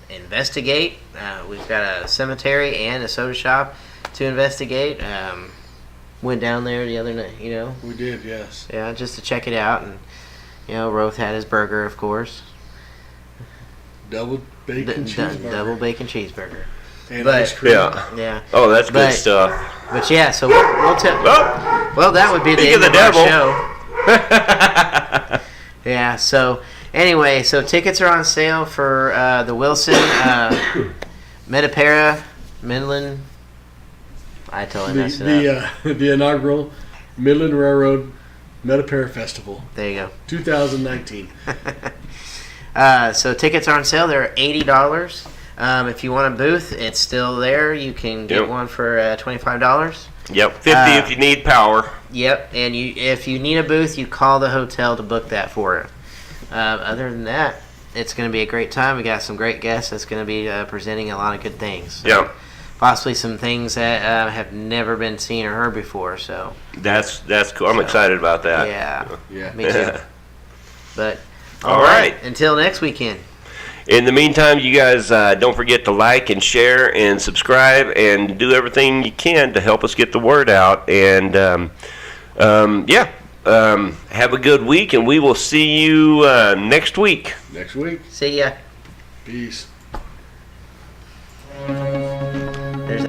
investigate. We've got a cemetery and a soda shop to investigate. Went down there the other night, We did, yes. yeah, just to check it out, and Roth had his burger, of course, Double bacon cheeseburger. double bacon cheeseburger. And but- ice cream. Yeah. Yeah, Oh, that's good But- stuff. but yeah, so we'll tell. Oh, Well, that would be the Speaking end of of the our show. Yeah. So anyway, so tickets are on sale for the Wilson, Metapara, Midland. I totally messed it up. The inaugural Midland Railroad Metapara Festival, There you go. 2019. So tickets are on sale. They're $80. If you want a booth, it's still there. You can get Yep. one for $25. yep, 50 if you need power. Yep, and if you need a booth, you call the hotel to book that for you. Other than that, it's going to be a great time. We got some great guests that's going to be presenting a lot of good things. So Yeah, possibly some things that have never been seen or heard before. So that's cool. I'm excited about that. yeah, Yeah. me too. But All right. until next weekend. In the meantime, you guys don't forget to like and share and subscribe and do everything you can to help us get the word out. And have a good week, and we will see you next week. Next week. See ya. Peace. There's